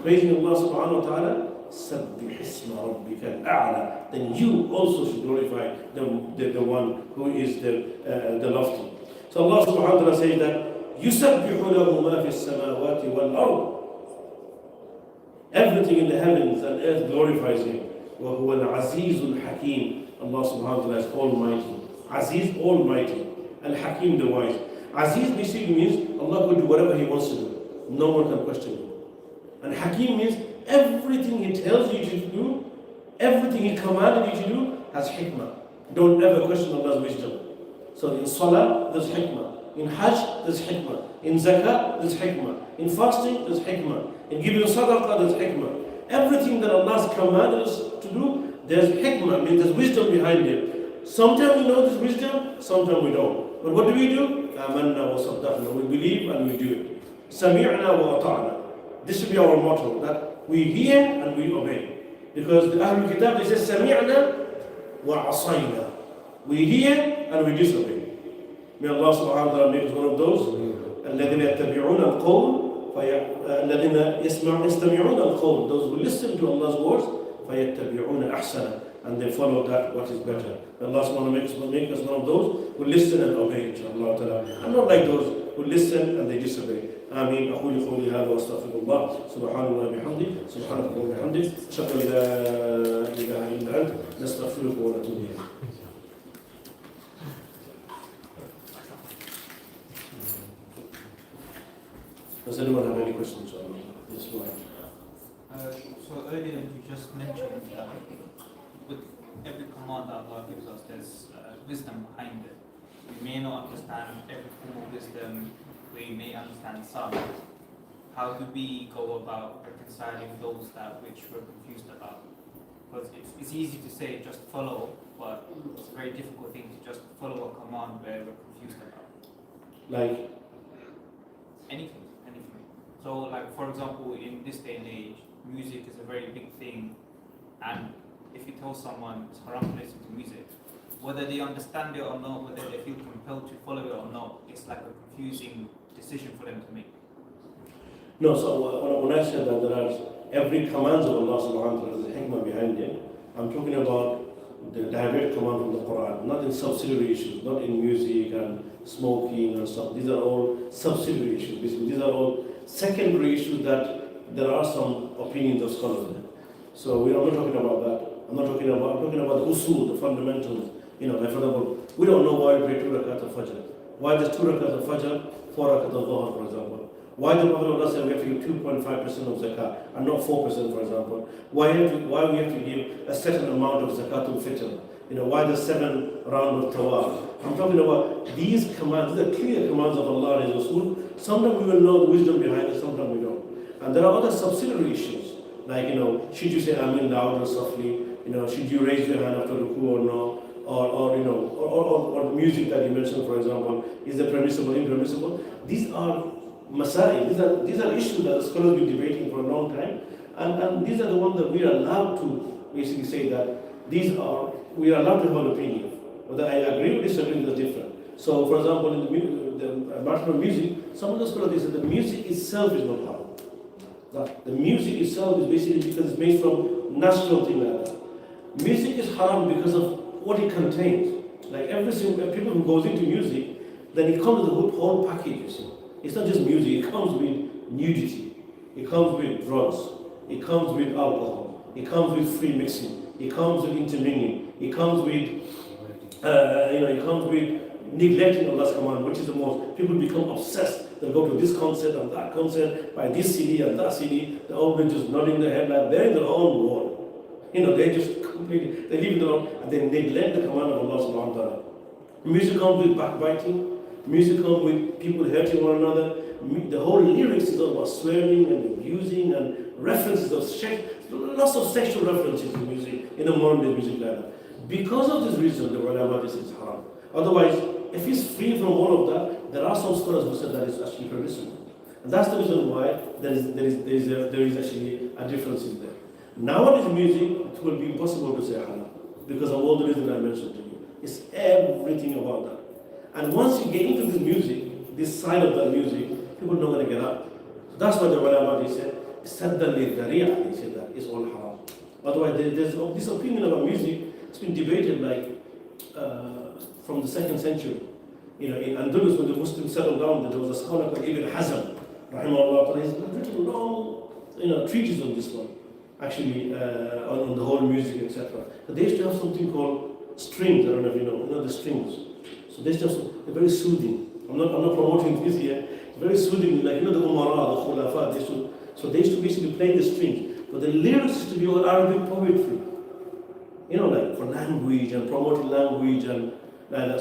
Speaker 1: praising Allah subhanahu wa ta'ala, سَبِّحِ اسْمَ رَبِّكَ الْأَعْلَى, then you also should glorify the one who is the lofty. So Allah subhanahu wa ta'ala says that يُسَبِّحُ لَهُ مَا فِي السَّمَاوَاتِ وَالْأَرْضِ. Everything in the heavens and earth glorifies Him. وَهُوَ الْعَزِيزُ الْحَكِيمُ. Allah subhanahu wa ta'ala is Almighty. Aziz, Almighty. Al-Hakim, the wise. Aziz basically means Allah could do whatever He wants to do. No one can question Him. And Hakim means everything He tells you to do, everything He commanded you to do has hikmah. Don't ever question Allah's wisdom. So in Salah, there's hikmah. In Hajj, there's hikmah. In Zakah, there's hikmah. In fasting, there's hikmah. In giving sadaqah, there's hikmah. Everything that Allah has commanded us to do, there's hikmah, means there's wisdom behind it. Sometimes we know this wisdom, sometimes we don't. But what do? آمنا وصدقنا. We believe and we do it. سمعنا وأطعنا. This should be our motto, that we hear and we obey. Because the Ahlul Kitab, they say سمعنا وعصينا. We hear and we disobey. May Allah subhanahu wa ta'ala make us one of those. الذين يتبعون القول الذين يستمعون القول. Those who listen to Allah's words فيتبعون أحسنه. And they follow that what is better. May Allah subhanahu wa ta'ala make us one of those who listen and obey, inshallah ta'ala. And not like those who listen and they disobey. آمين. أقول قولي هذا وأستغفر الله. سبحان الله بحمده. سبحانك اللهم وبحمدك. أشهد أن لا إله إلا أنت. نستغفرك ونتوب إليك. Does anyone have any questions? Yes, go ahead.
Speaker 2: So earlier you just mentioned that with every command that Allah gives us, there's wisdom behind it. We may not understand every form of wisdom, we may understand some. How do we go about reconciling those that which we're confused about? Because it's easy to say just follow, but it's a very difficult thing to just follow a command where we're confused about.
Speaker 1: Like?
Speaker 2: Anything. So like for example, in this day and age, music is a very big thing, and if you tell someone it's haram to listen to music, whether they understand it or not, whether they feel compelled to follow it or not, it's like a confusing decision for them to make.
Speaker 1: No, so when I said that there are every command of Allah subhanahu wa ta'ala, there's a hikmah behind it, I'm talking about the direct command from the Quran, not in subsidiary issues, not in music and smoking and stuff. These are all subsidiary issues, basically. These are all secondary issues that there are some opinions of scholars there. So I'm not talking about that. I'm talking about the usul, the fundamentals. Like for example, we don't know why we pray 2 rakat of Fajr. Why does 2 rakat of Fajr, 4 rakat of Dhuhr, for example? Why the Prophet said we have to give 2.5% of zakah and not 4%, for example? Why we have to give a certain amount of zakatul fitr? Why the 7 round of tawaf? I'm talking about these commands, these are clear commands of Allah and His Rasul. Sometimes we will know the wisdom behind it, sometimes we don't. And there are other subsidiary issues, like, should you say Amin loud or softly? Should you raise your hand after ruku or no? Or music that you mentioned, for example, is it permissible, impermissible? These are masail, these are issues that the scholars have been debating for a long time, and these are the ones that we are allowed to basically say that we are allowed to have an opinion. Whether I agree or disagree is different. So, for example, in the matter of music, some of the scholars say that the music itself is not haram. The music itself is basically because it's made from natural thing like that. Music is haram because of what it contains. Like every single people who goes into music, then it comes with the whole package. You see. It's not just music, it comes with nudity, it comes with drugs, it comes with alcohol, it comes with free mixing, it comes with intermingling, it comes with it comes with neglecting Allah's command, which is the most. People become obsessed. They go to this concert and that concert, buy this CD and that CD. They're all just nodding their head like they're in their own world. They just completely, they leave it alone and they neglect the command of Allah subhanahu wa ta'ala. Music comes with backbiting, music comes with people hurting one another. The whole lyrics is all about swearing and abusing and references of sex, lots of sexual references in music, in the modern day music like that. Because of this reason, the ulama is haram. Otherwise, if it's free from all of that, there are some scholars who said that it's actually permissible. And that's the reason why there is actually a difference in there. Nowadays music, it will be impossible to say haram because of all the reasons I mentioned to you. It's everything about that. And once you get into this music, this side of that music, people are not going to get up. So that's why the ulama, they said, they said that it's all haram. Otherwise, there's this opinion about music. It's been debated from the 2nd century. In Andalus, when the Muslims settled down, there was a scholar called Ibn Hazm, rahimahullah. He's written long treatises on this one, actually, on the whole music, etc. But they used to have something called strings. I don't know if you know the strings. So they used to have they're very soothing. I'm not promoting this here. Very soothing, like the umara, the khulafa. So they used to basically play the strings. But the lyrics used to be all Arabic poetry. Like for language and promoting language and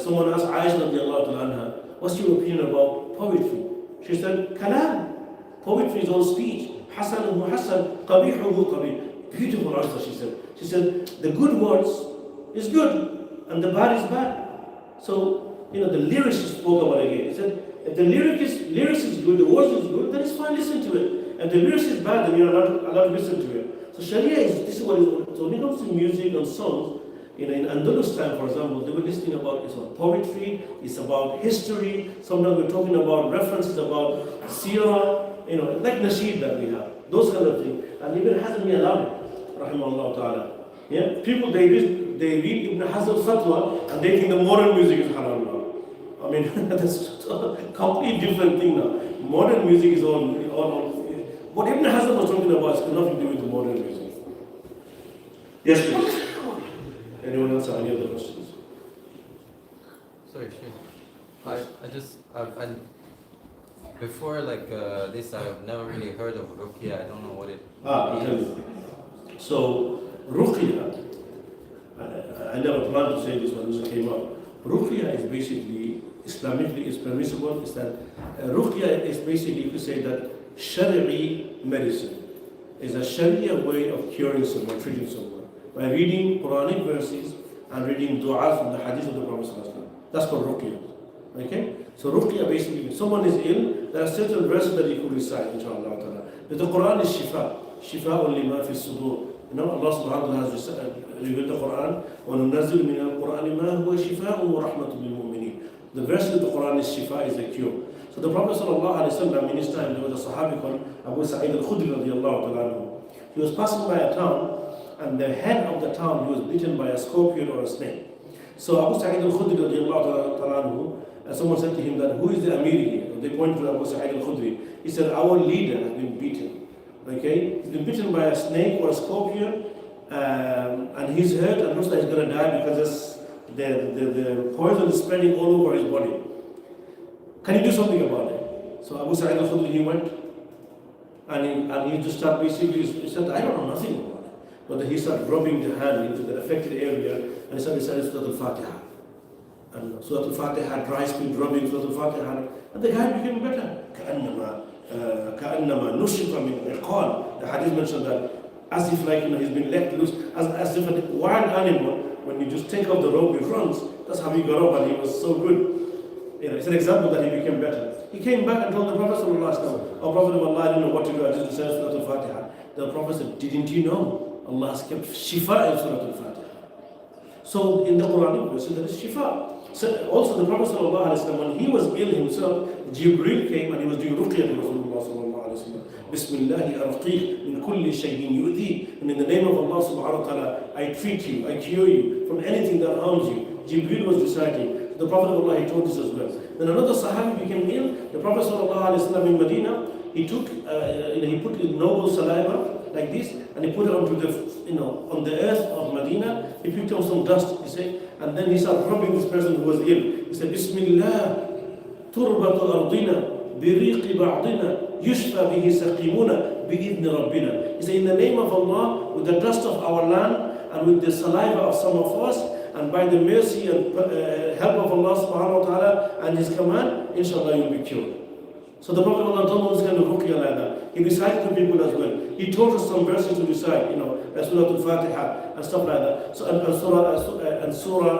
Speaker 1: someone asked Aisha radiallahu anha, what's your opinion about poetry? She said, kalam. Poetry is all speech. Hasanuhu hasan, qabihuhu qabih. Beautiful answer, she said. She said, the good words is good and the bad is bad. So, the lyrics she spoke about again. He said, if the lyrics is good, the words is good, then it's fine, listen to it. If the lyrics is bad, then you're allowed to listen to it. So Sharia this is what it is. So when it comes to music and songs, in Andalus time, for example, they were listening about poetry, it's about history, sometimes we're talking about references about Surah, like Nasheed that we have, those kind of things. And Ibn Hazm allowed it, rahimahullah ta'ala. Yeah? People, they read Ibn Hazm's fatwa and they think the modern music is haram now. I mean, that's a completely different thing now. Modern music is all what Ibn Hazm was talking about has nothing to do with the modern music. Yes, please. Anyone else have any other questions?
Speaker 3: Sorry, before this, I've never really heard of Ruqya. I don't know what it is.
Speaker 1: So, Ruqya, I never planned to say this when this came up. Ruqya is basically, Islamically is permissible. Is that Ruqya is basically, you could say that Shari'i medicine is a Sharia way of curing someone, treating someone, by reading Quranic verses and reading du'as from the hadith of the Prophet ﷺ. That's called Ruqya. Okay? So Ruqya basically, if someone is ill, there are certain verses that you could recite, inshallah. But the Quran is shifa. Shifa'un lima fi sudur. Allah subhanahu wa ta'ala has revealed the Quran. وَنُنَزِّلُ مِنَ الْقُرْآنِ مَا هُوَ شِفَاءٌ وَرَحْمَةٌ لِلْمُؤْمِنِينَ. The verse of the Quran is shifa, is a cure. So the Prophet ﷺ, in his time, there was a Sahabi called Abu Sa'id al-Khudri radiallahu ta'ala. He was passing by a town, and the head of the town, he was bitten by a scorpion or a snake. So Abu Sa'id al-Khudri radiallahu ta'ala, someone said to him that, who is the Amir here? They pointed to Abu Sa'id al-Khudri. He said, our leader has been beaten. Okay? He's been bitten by a snake or a scorpion, and he's hurt and looks like he's going to die because the poison is spreading all over his body. Can you do something about it? So Abu Sa'id al-Khudri, he went, and he just started basically, he said, I don't know nothing about it. But then he started rubbing the hand into the affected area, and he started reciting Surah Al-Fatiha. And Surah Al-Fatiha, dry spin rubbing Surah Al-Fatiha, and the guy became better. كأنما نشط من عقال. The hadith mentioned that as if he's been let loose, as if a wild animal, when you just take off the rope, he runs. That's how he got up, and he was so good. It's an example that he became better. He came back and told the Prophet ﷺ, "Oh Prophet of Allah, I didn't know what to do. I just recited Surah Al-Fatiha." The Prophet said, "Didn't you know Allah has kept shifa in Surah Al-Fatiha?" So in the Quranic verse, there is shifa. So also the Prophet ﷺ, when he was ill himself, Jibreel came and he was doing ruqya to Rasulullah ﷺ. Bismillahi arqiq min kulli shay'in yu'dhi. And in the name of Allah subhanahu wa ta'ala, I treat you, I cure you from anything that harms you. Jibreel was reciting. The Prophet of Allah, he told this as well. Then another Sahabi became ill. The Prophet ﷺ in Medina, he put his noble saliva like this, and he put it onto the, on the earth of Medina. He picked up some dust, he said, and then he started rubbing this person who was ill. He said, Bismillah, turbatu ardina, biriqi ba'dina, yushfa bihi saqimuna, bi'idni rabbina. He said, in the name of Allah, with the dust of our land, and with the saliva of some of us, and by the mercy and help of Allah subhanahu wa ta'ala and His command, inshallah you'll be cured. So the Prophet Allah told us kind of ruqya like that. He recited to people as well. He taught us some verses to recite, Surah Al-Fatiha and stuff like that. So, and Surah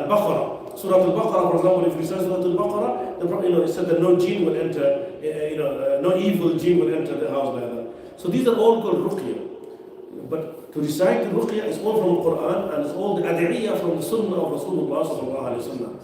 Speaker 1: Al-Baqarah. Surah Al-Baqarah, for example, if you recite Surah Al-Baqarah, the Prophet he said that no jinn will enter, no evil jinn will enter the house like that. So these are all called ruqya. But to recite the ruqya is all from the Quran, and it's all the ad'iyah from the Sunnah of Rasulullah sallallahu alayhi wa sallam.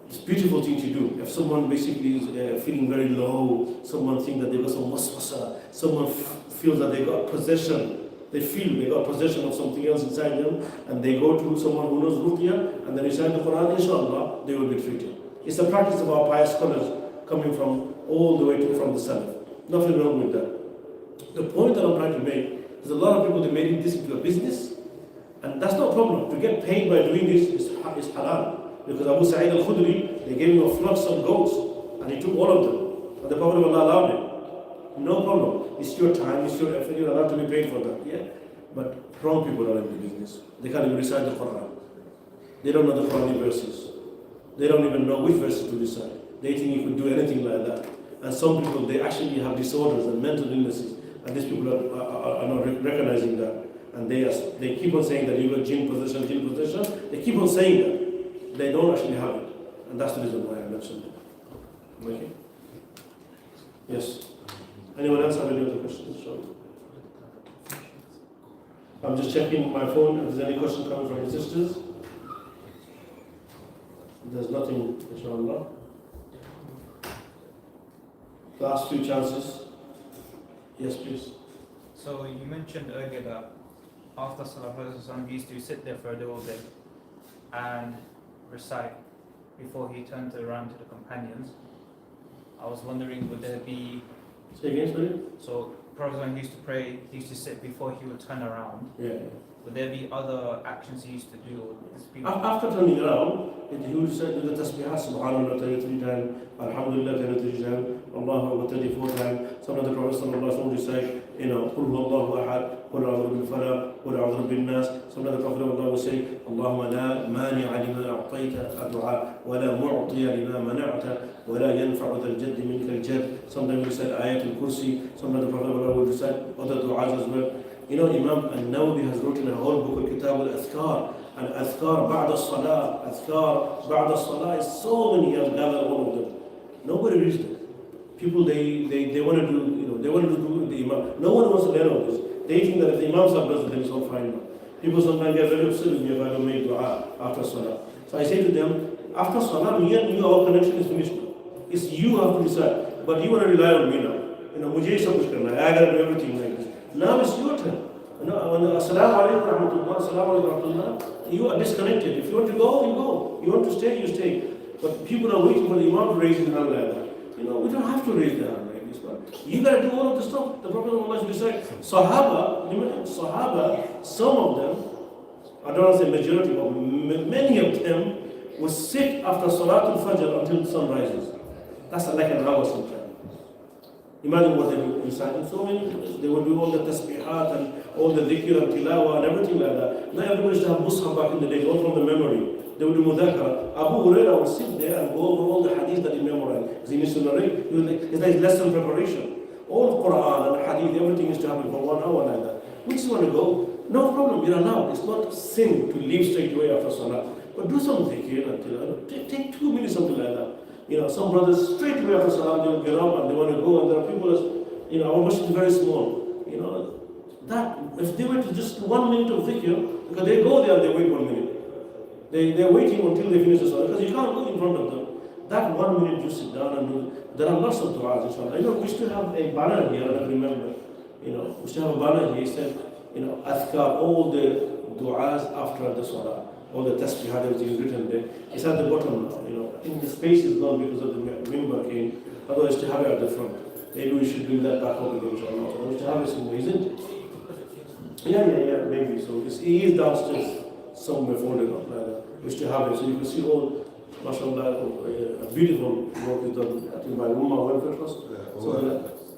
Speaker 1: It's a beautiful thing to do. If someone basically is feeling very low, someone thinks that they got some waswasa, someone feels that they got possession, they feel they got possession of something else inside them, and they go to someone who knows ruqya, and they recite the Quran, inshallah, they will be treated. It's the practice of our pious scholars coming from all the way from the Salaf. Nothing wrong with that. The point that I'm trying to make is a lot of people, they made this into a business, and that's not a problem. To get paid by doing this is halal. Because Abu Sa'id al-Khudri, they gave him a flocks of goats, and he took all of them. And the Prophet of Allah allowed it. No problem. It's your time, it's your effort, you're allowed to be paid for that. Yeah? But wrong people are in the business. They can't even recite the Quran. They don't know the Quranic verses. They don't even know which verses to recite. They think you could do anything like that. And some people, they actually have disorders and mental illnesses. And these people are not recognizing that. And they keep on saying that you got jinn possession. They keep on saying that. They don't actually have it. And that's the reason why I mentioned it. Okay? Yes. Anyone else have any other questions? Sure. I'm just checking my phone if there's any question coming from the sisters. There's nothing, inshallah. Last few chances. Yes, please.
Speaker 2: So you mentioned earlier that after Salah, he used to sit there for a little bit and recite before he turned around to the companions. I was wondering, would there be...
Speaker 1: Say again, sorry?
Speaker 2: So Prophet when he used to pray, he used to sit before he would turn around.
Speaker 1: Yeah.
Speaker 2: Would there be other actions he used to do?
Speaker 1: After turning around, he would say the tasbihah, subhanallah 33 times, alhamdulillah 33 times, Allahu Akbar 34 times. Some of the Prophet sallallahu alaihi wasallam would say, Qul huwallahu ahad, Qul a'udhu bil falaq, Qul a'udhu bin nas. Some of the Prophet of Allah would say, Allahumma la mani'a lima a'tayta ad-du'a, wa la mu'tiya lima mana'ta, wa la yanfa'u dhal jaddi minka al-jadd. Sometimes we said ayat al-kursi. Some of the Prophet of Allah would recite other du'as as well. Imam al-Nawawi has written a whole book of Kitab al-Azkar, and Azkar ba'da salah, Azkar ba'da salah is so many, he has gathered all of them. Nobody reads them. People, they want to do, they want to do the Imam. No one wants to learn all this. They think that if the Imam does it, then it's all fine. People sometimes get very upset with me if I don't make dua after salah. So I say to them, after salah, me and you, our connection is finished. It's you have to decide. But you want to rely on me now. Mujhe sab kuch karna hai. I got to do everything like this. Now it's your turn. Assalamu alaikum rahmatullah, assalamu alaikum rahmatullah. You are disconnected. If you want to go, you go. You want to stay, you stay. But people are waiting for the Imam to raise his hand like that. We don't have to raise the hand like this. But you got to do all of the stuff. The Prophet of Allah said, Sahaba, some of them, I don't want to say majority, but many of them will sit after Salatul Fajr until the sun rises. That's like an hour sometimes. Imagine what they do inside. So many, they will do all the tasbihat and all the dhikr and tilawah and everything like that. Now everybody used to have mushaf back in the day, all from the memory. They would do mudhakara. Abu Hurairah would sit there and go over all the hadith that he memorized. Because he needs to narrate. It's like lesson preparation. All Quran and hadith, everything used to happen for 1 hour like that. We just want to go. No problem, you're allowed. It's not sin to leave straight away after salah. But do some dhikr and tilawah. Take 2 minutes, something like that. Some brothers straight away after salah, they'll get up and they want to go, and there are people, our masjid is very small. That, if they were to just 1 minute of dhikr, because they go there and they wait 1 minute. They're waiting until they finish the salah, because you can't go in front of them. That 1 minute, you sit down and do. There are lots of du'as, inshallah. We used to have a banner here, I don't remember. We used to have a banner here, it said, Azkar, all the du'as after the salah. All the tasbihah, everything is written there. It's at the bottom now, I think the space is gone because of the member came. Otherwise, to have it at the front. Maybe we should bring that back over again, inshallah. We should have it somewhere, isn't it? he is downstairs somewhere folded up like that. We used to have it, so you can see all, mashallah, a beautiful work is done, I think by Ummah Welfare Trust.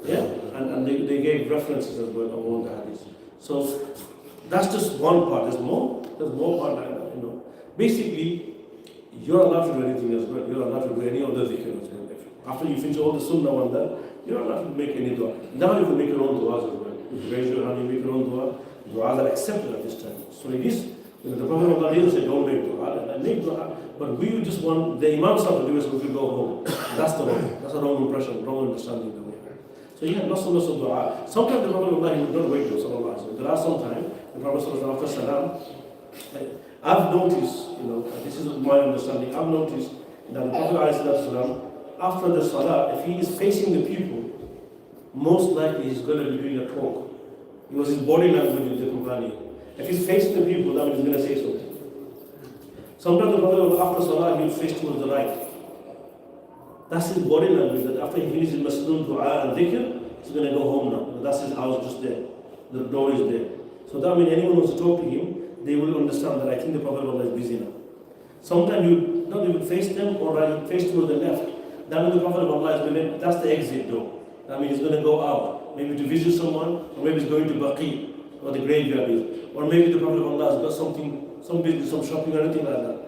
Speaker 1: Yeah, and they gave references as well of all the hadiths. So that's just one part. There's more part like that, you know. Basically, you're allowed to do anything as well. You're allowed to do any other dhikr as well. After you finish all the sunnah on that, you're allowed to make any dua. Now you can make your own duas as well. If you raise your hand, you make your own dua. Duas are accepted at this time. So it is, you know, the Prophet of Allah didn't say don't make dua, and make dua. But we just want, the imams have to do is we go home. That's the wrong, that's a wrong impression, wrong understanding that we have. So yeah, lots of dua. Sometimes the Prophet of Allah would not wait till sallallahu alaihi wasallam. There are sometimes, the Prophet sallallahu after salam, I've noticed, you know, this is my understanding, I've noticed that the Prophet ﷺ, after the salah, if he is facing the people, most likely he's going to be doing a talk. It was his body language with the companion. If he's facing the people, that means he's going to say something. Sometimes the Prophet, after salah, he will face towards the right. That's his body language, that after he finishes masnoon, dua and dhikr, he's going to go home now. That's his house just there. The door is there. So that means anyone who wants to talk to him, they will understand that I think the Prophet is busy now. Sometimes you not even face them or you face towards the left. That means the Prophet of Allah is going to, that's the exit door. That means he's going to go out, maybe to visit someone, or maybe he's going to Baqi, or the graveyard is. Or maybe the Prophet of Allah has got something, some business, some shopping or anything like that.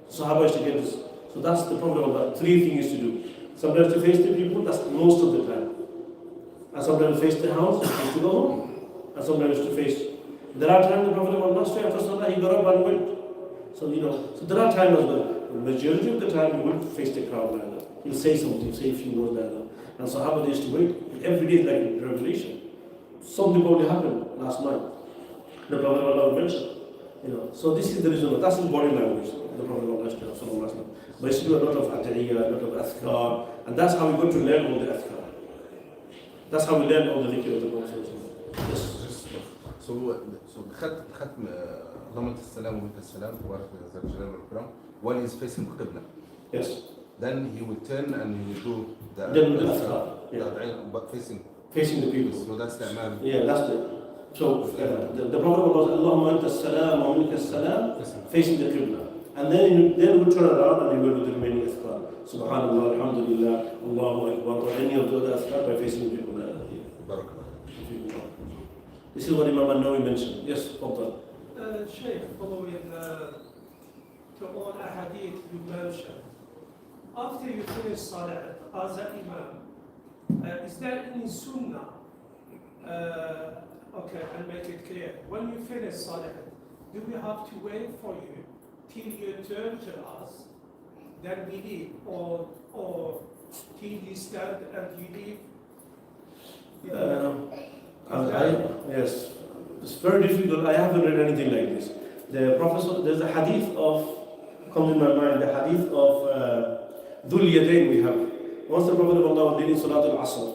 Speaker 1: Sahaba is to get this. So that's the Prophet of Allah. Three things to do. Sometimes to face the people, that's most of the time. And sometimes to face the house, to go home. And sometimes to face. There are times the Prophet of Allah, straight after Salah, he got up and went. So, you know, so there are times as well. The majority of the time, he would face the crowd like that. He'll say something, say a few words like that. And Sahaba, they used to wait. Every day, like revelation. Something probably happened last night. The Prophet of Allah mentioned. You know, so this is the reason. That's his body language. The Prophet of Allah. But he used to do a lot of ad'iyah, a lot of athkar. And that's how we go to learn all the athkar. That's how we learn all the dhikr of the Prophet. Yes.
Speaker 4: So ختم ضمة السلام ومنك السلام تبارك ذا الجلال والإكرام. One is facing Qibla.
Speaker 1: Yes.
Speaker 4: Then he would turn and he would do the
Speaker 1: adhkar.
Speaker 4: But facing
Speaker 1: the people.
Speaker 4: So that's the Imam.
Speaker 1: Yeah, that's the. So the Prophet of Allah, Allahumma anta as-salam wa minka as-salam, facing the Qibla. And then he would turn around and he would do the remaining adhkar. Subhanallah, alhamdulillah, Allahu Akbar, or any of the other adhkar by facing the people. This is what Imam An-Nawawi mentioned. Yes, Fadal.
Speaker 5: Shaykh, following to all ahadith you mentioned, after you finish Salah as an Imam, is there any Sunnah? Okay, I'll make it clear. When you finish Salah, do we have to wait for you till you turn to us, then we leave, or till you stand and you leave? Yes, it's very difficult. I haven't read anything like this. The Prophet, there's a hadith comes in my mind, the hadith of Dhul Yadayn we have. Once the Prophet of Allah was reading Salat al-Asr,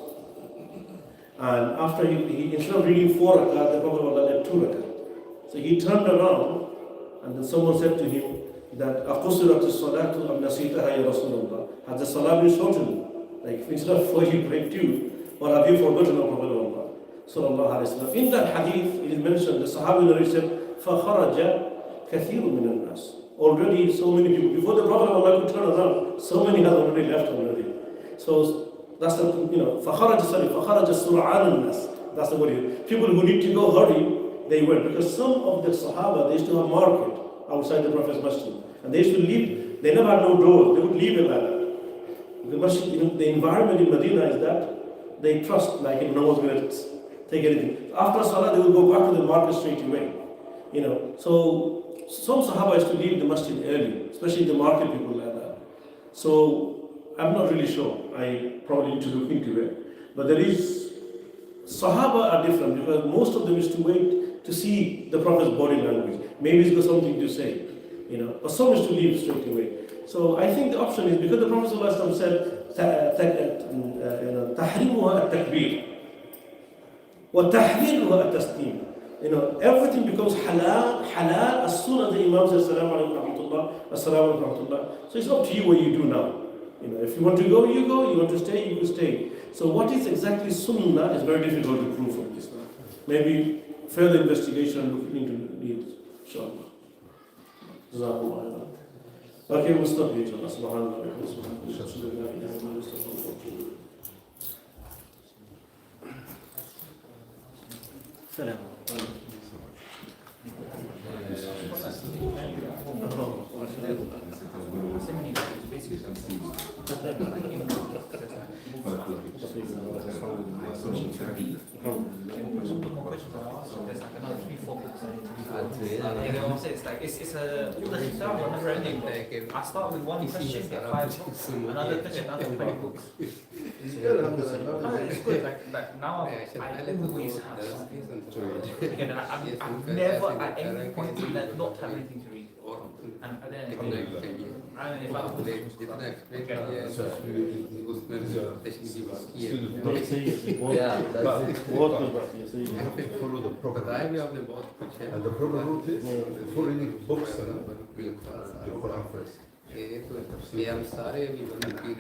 Speaker 5: and after he instead of reading 4 rakat, the Prophet of Allah led 2 rakat. So he turned around, and then someone said to him that أَقُصِرَتِ الصَّلَاةُ أَمْ نَسِيتَهَا يَا رَسُولَ اللَّهِ. Has the salah been shortened? Like instead of 4 you prayed 2, or have you forgotten, O Prophet of Allah? Sallallahu Alaihi Wasallam. In that hadith, it is mentioned, the Sahabi narrated said, فَخَرَجَ كَثِيرٌ مِنَ النَّاسِ. Already so many people, before the Prophet of Allah could turn around, so many had already left already. So that's the, you know, فَخَرَجَ سُرْعَانُ النَّاسِ. That's the word. People who need to go hurry, they went. Because some of the Sahaba, they used to have market outside the Prophet's masjid. And they used to leave, they never had no doors, they would leave it like that. The masjid, you know, the environment in Medina is that they trust, like no one's going to take anything. After Salah, they will go back to the market straight away. You know, so some Sahaba used to leave the masjid early, especially the market people like that. So I'm not really sure. I probably need to look into it. But there is, Sahaba are different because most of them used to wait to see the Prophet's body language. Maybe he's got something to say, you know. But some used to leave straight away. So I think the option is, because the Prophet ﷺ said, تحريمها التكبير وتحليلها التسليم. You know, everything becomes halal as soon as the Imam says Assalamu alaikum wa rahmatullah, Assalamu alaikum wa rahmatullah. So it's up to you what you do now. You know, if you want to go, you go. You want to stay, you will stay. So what is exactly sunnah is very difficult to prove from this now. Maybe further investigation looking into needs. inshallah. Jazakumullah khairan. Okay, we'll stop here, inshallah. Subhanallah.
Speaker 1: Salam.
Speaker 2: There's like another 3-4 books I need to read. You know what I'm saying? It's like it's a the kitab are never ending. I start with one question, get 5 books, another question, another 20 books.
Speaker 4: It's good, alhamdulillah.
Speaker 2: It's good. Like now I always have something to read. Again, I've never at any point in that not have anything to read. And then if
Speaker 3: Yeah, that's it.
Speaker 4: Follow the proper. And the proper route is before reading books, the Quran first.
Speaker 3: ये तो ये हम सारे अभी बंद किए